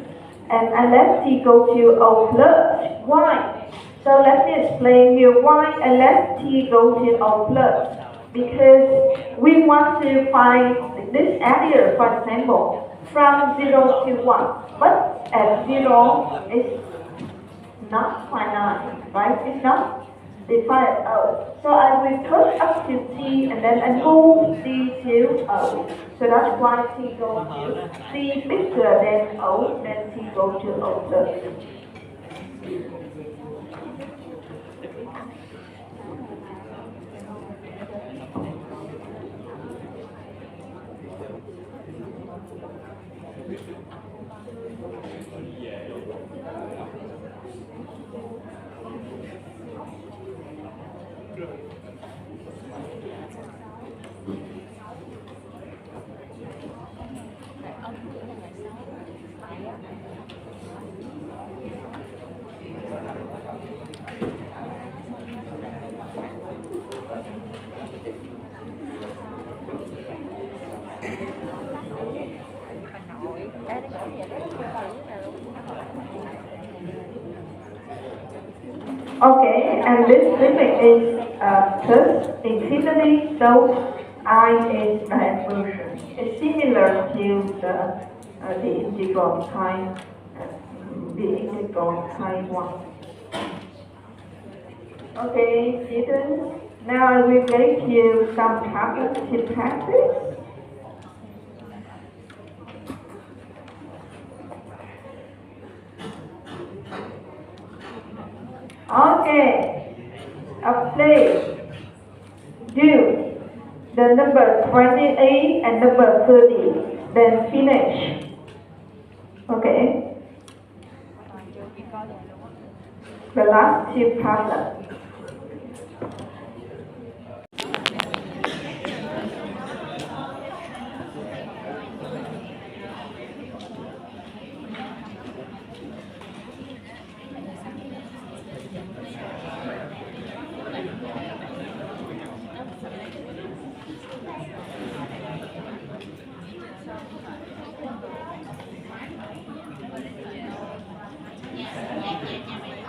S1: And I let t go to O plus. Why? So let me explain you why I let t go to O plus. Because we want to find this area, for example, from 0 to 1. But at 0 is not finite, right? It's not defined at O. So I will push up to t and then I move t to O. So that's why t goes to t bigger than O, then t goes to O plus. Okay, and this limit is plus infinity, so I is the inversion. It's similar to the integral time, time 1. Okay, students, now I will give you some problems to practice. Okay, please do the number 28 and number 30, then finish. Okay. The last two problems.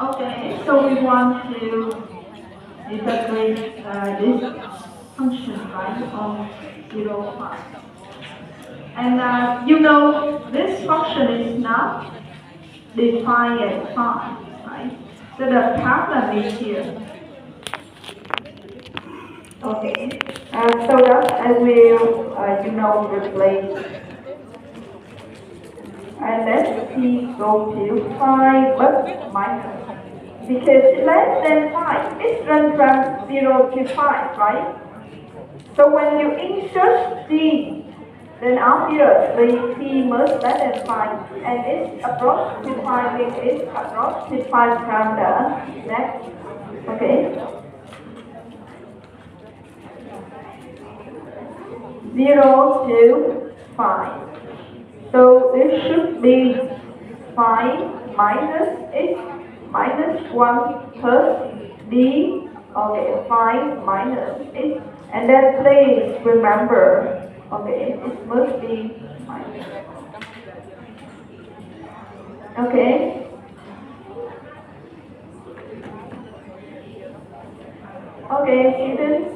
S1: Okay, so we want to integrate this function, right, on 0, 5. And this function is not defined at 5, right? So the problem is here. Okay, so that I will, replace. And let t go to 5 but minus. Because less than 5, it runs from 0 to 5, right? So when you insert t, then obviously t must less than 5, and it's approach to 5 means it's approach to 5 from the next, okay? 0 to 5. So this should be 5 minus x minus 1 plus d, okay, 5 minus x, and then please remember, okay, it must be minus. Okay? Okay, students?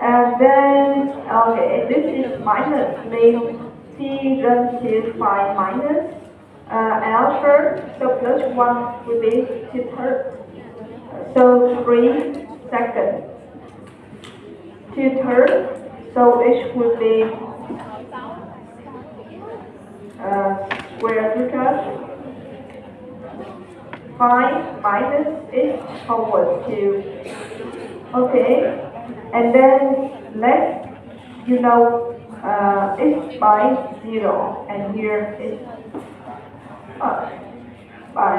S1: And then, okay, this is minus, means t runs to 5 minus alpha, so plus 1 will be 2/3. So 3 seconds. 2/3, so it would be square root of 5 minus x over 2. Okay, and then let's, it's by 0, and here it's by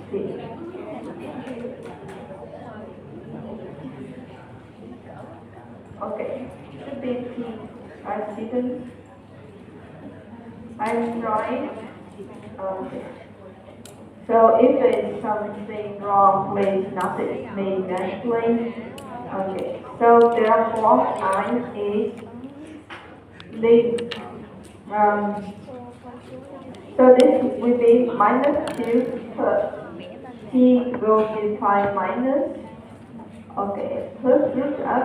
S1: c. Okay, should be t. I didn't. I'm right. Okay. So if it's something wrong, please notice me nicely. Okay, so therefore I is leave. So this will be minus 2 plus t will imply minus, okay, plus root of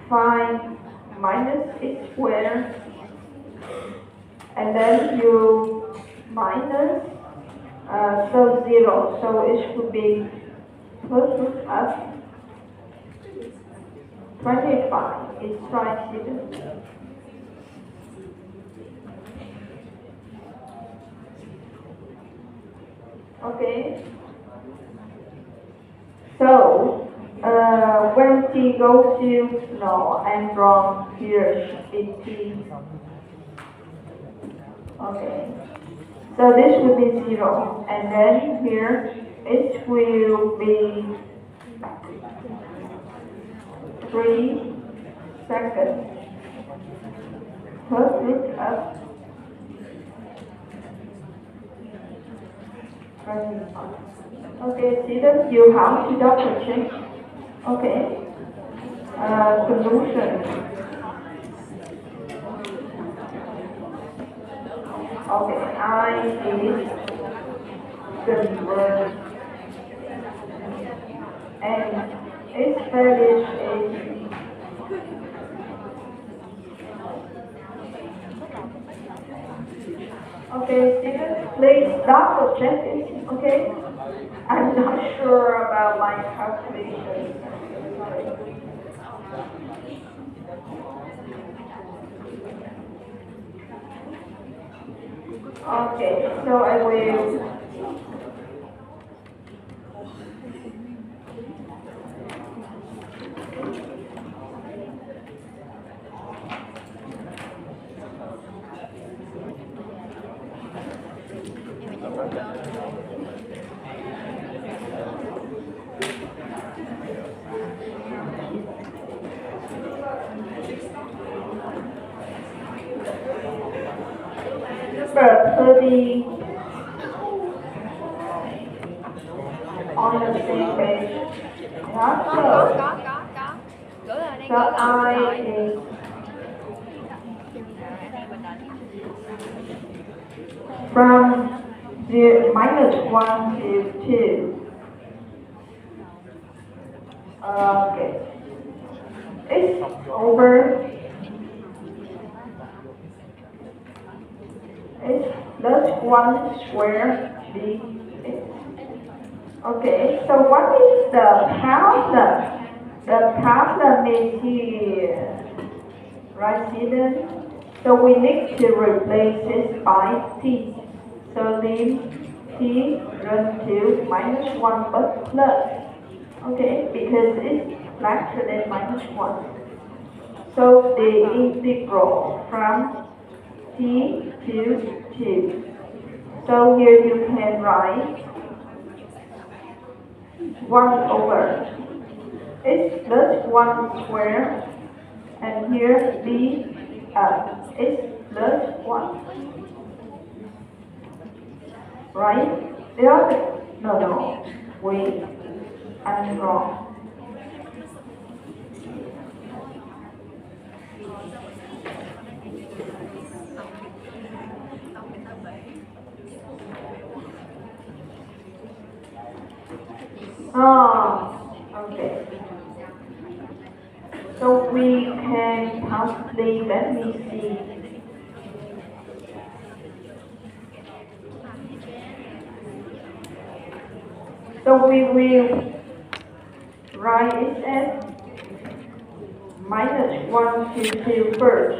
S1: five minus x squared, and then you minus, so 0, so it should be plus root of 25. It's right here. Okay. So when t goes to, no, I'm wrong here. It's t. Okay. So this will be 0, and then here it will be 3 seconds plus root of 25. Okay, see that you have to double check. Okay. Solution. Okay, I is convert, and its value is okay, students, please double check it, okay? I'm not sure about my calculation. Okay, so I will number 30 on the same page. Not so.
S2: Có. Gửi rồi đây,
S1: So I is from the -1 to 2. Okay. It's over. It's plus 1 square dx. Okay, so what is the problem? The problem is here, right, students? So we need to replace this by t. So leave t run to -1 but plus. Okay, because it's larger than -1. So the integral from t to 2. So here you can write 1 over x plus 1 square, and here b x plus 1. Right? The other, no, wait, I'm wrong. Okay. So we can possibly, let me see. So we will write it as -1 to 2 first.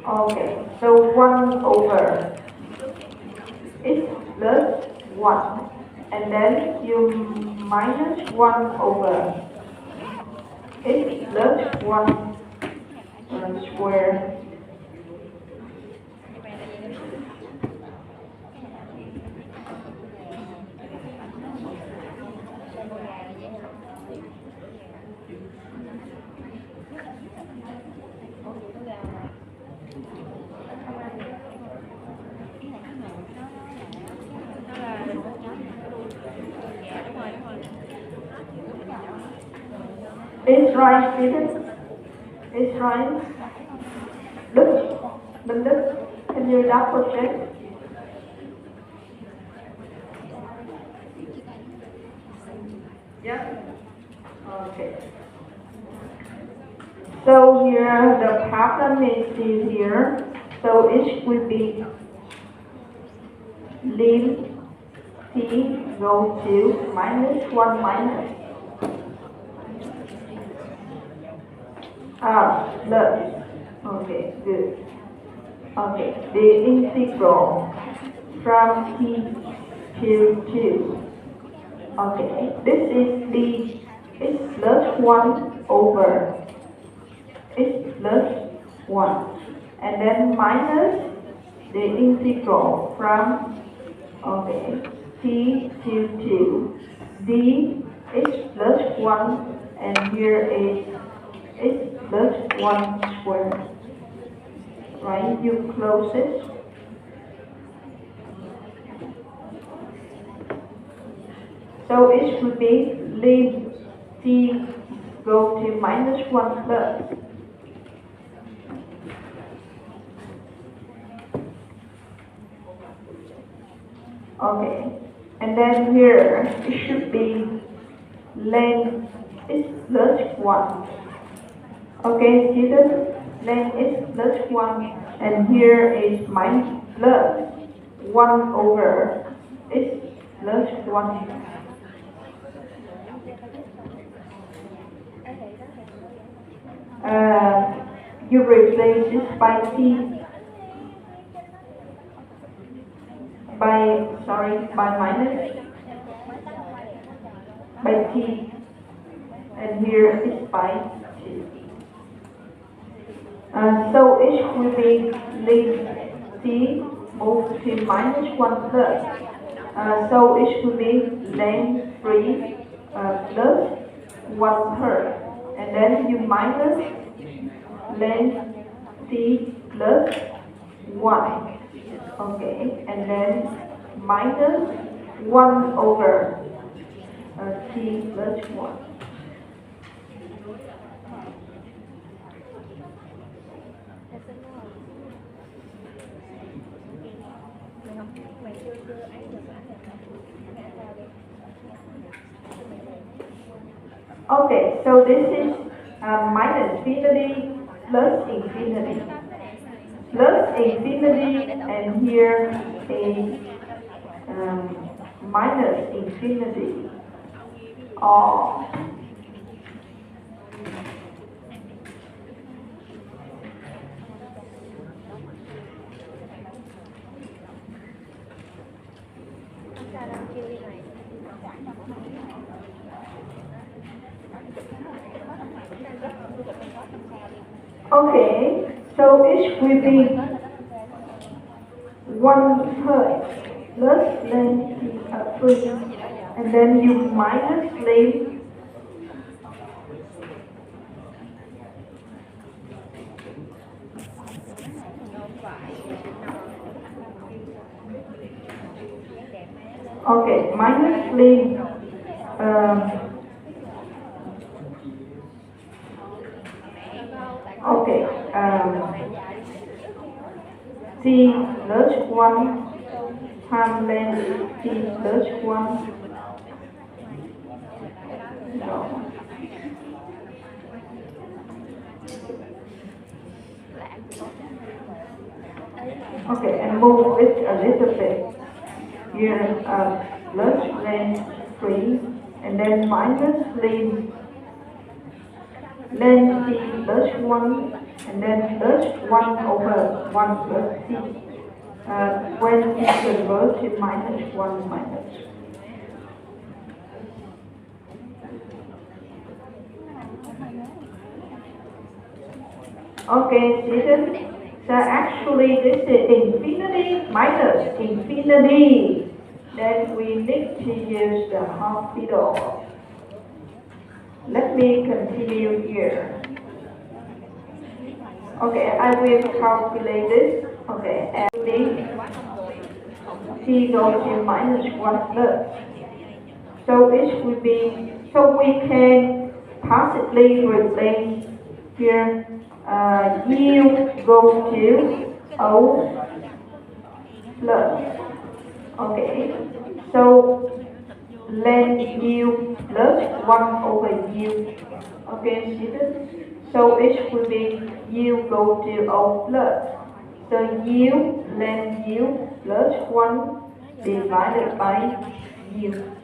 S1: Okay, so 1 over x plus 1. And then you -1 over x plus 1 square. It's right, Stephen. It's right. Look, Linda, can you double check? Yeah. Okay. So here the problem is still here. So it will be lim t go to minus 1 minus plus. Okay, good. Okay, the integral from t to 2. Okay, this is the it's plus 1 over it's plus 1 and then minus the integral from okay t to 2 d is plus 1 and here is plus 1 squared, right? You close it. So it would be lim t go to minus 1 plus. Okay, and then here it should be length is plus 1. Okay, students, length is plus 1 and here is minus plus 1 over is plus 1. You replace this by t by minus by t and here is by t. So it will be lim t move to minus 1 plus. So it will be length 3 plus 1/3 and then you minus length t plus 1. Okay, and then minus 1 over t plus 1. Okay, so this is minus infinity plus infinity. Plus infinity and here is minus infinity. Or okay, so it will be 1/3 plus length 3 and then you minus length okay minus length okay t plus 1 times length t plus 1 no. Okay, and move it a little bit. Here plus length 3 and then minus length t plus 1 and then plus 1 over 1 plus t when it converts to minus 1 minus. Okay, students, so actually this is infinity minus infinity. Then we need to use the hospital. Let me continue here. Okay, I will calculate this. Okay, and t goes to minus 1 plus. So it will be, so we can passively replace here U go to O plus. Okay, so let U plus 1 over U. Okay, see this? So it will be U go to O plus. So U ln U plus 1 divided by U.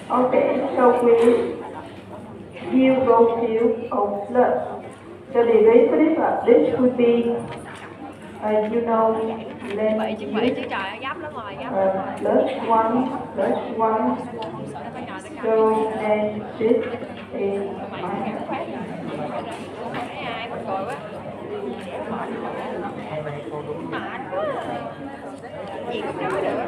S1: Okay, so we U go to O plus. So the derivative of this would be, you know,
S2: Vậy
S1: ln
S2: chứ
S1: U
S2: vậy chứ trời gấp lắm rồi, gấp lắm rồi.
S1: plus 1 plus 1.
S2: Nó phải ngồi tới
S1: So and this is
S2: mày
S1: minus.
S2: kéo phát. Thấy ai bắt cười quá. Mệt quá. Gì cũng nói được.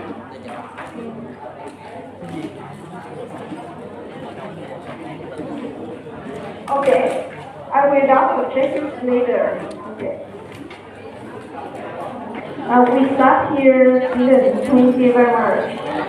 S1: Okay, I will double check this later. Okay. We stop here. Thank you very much.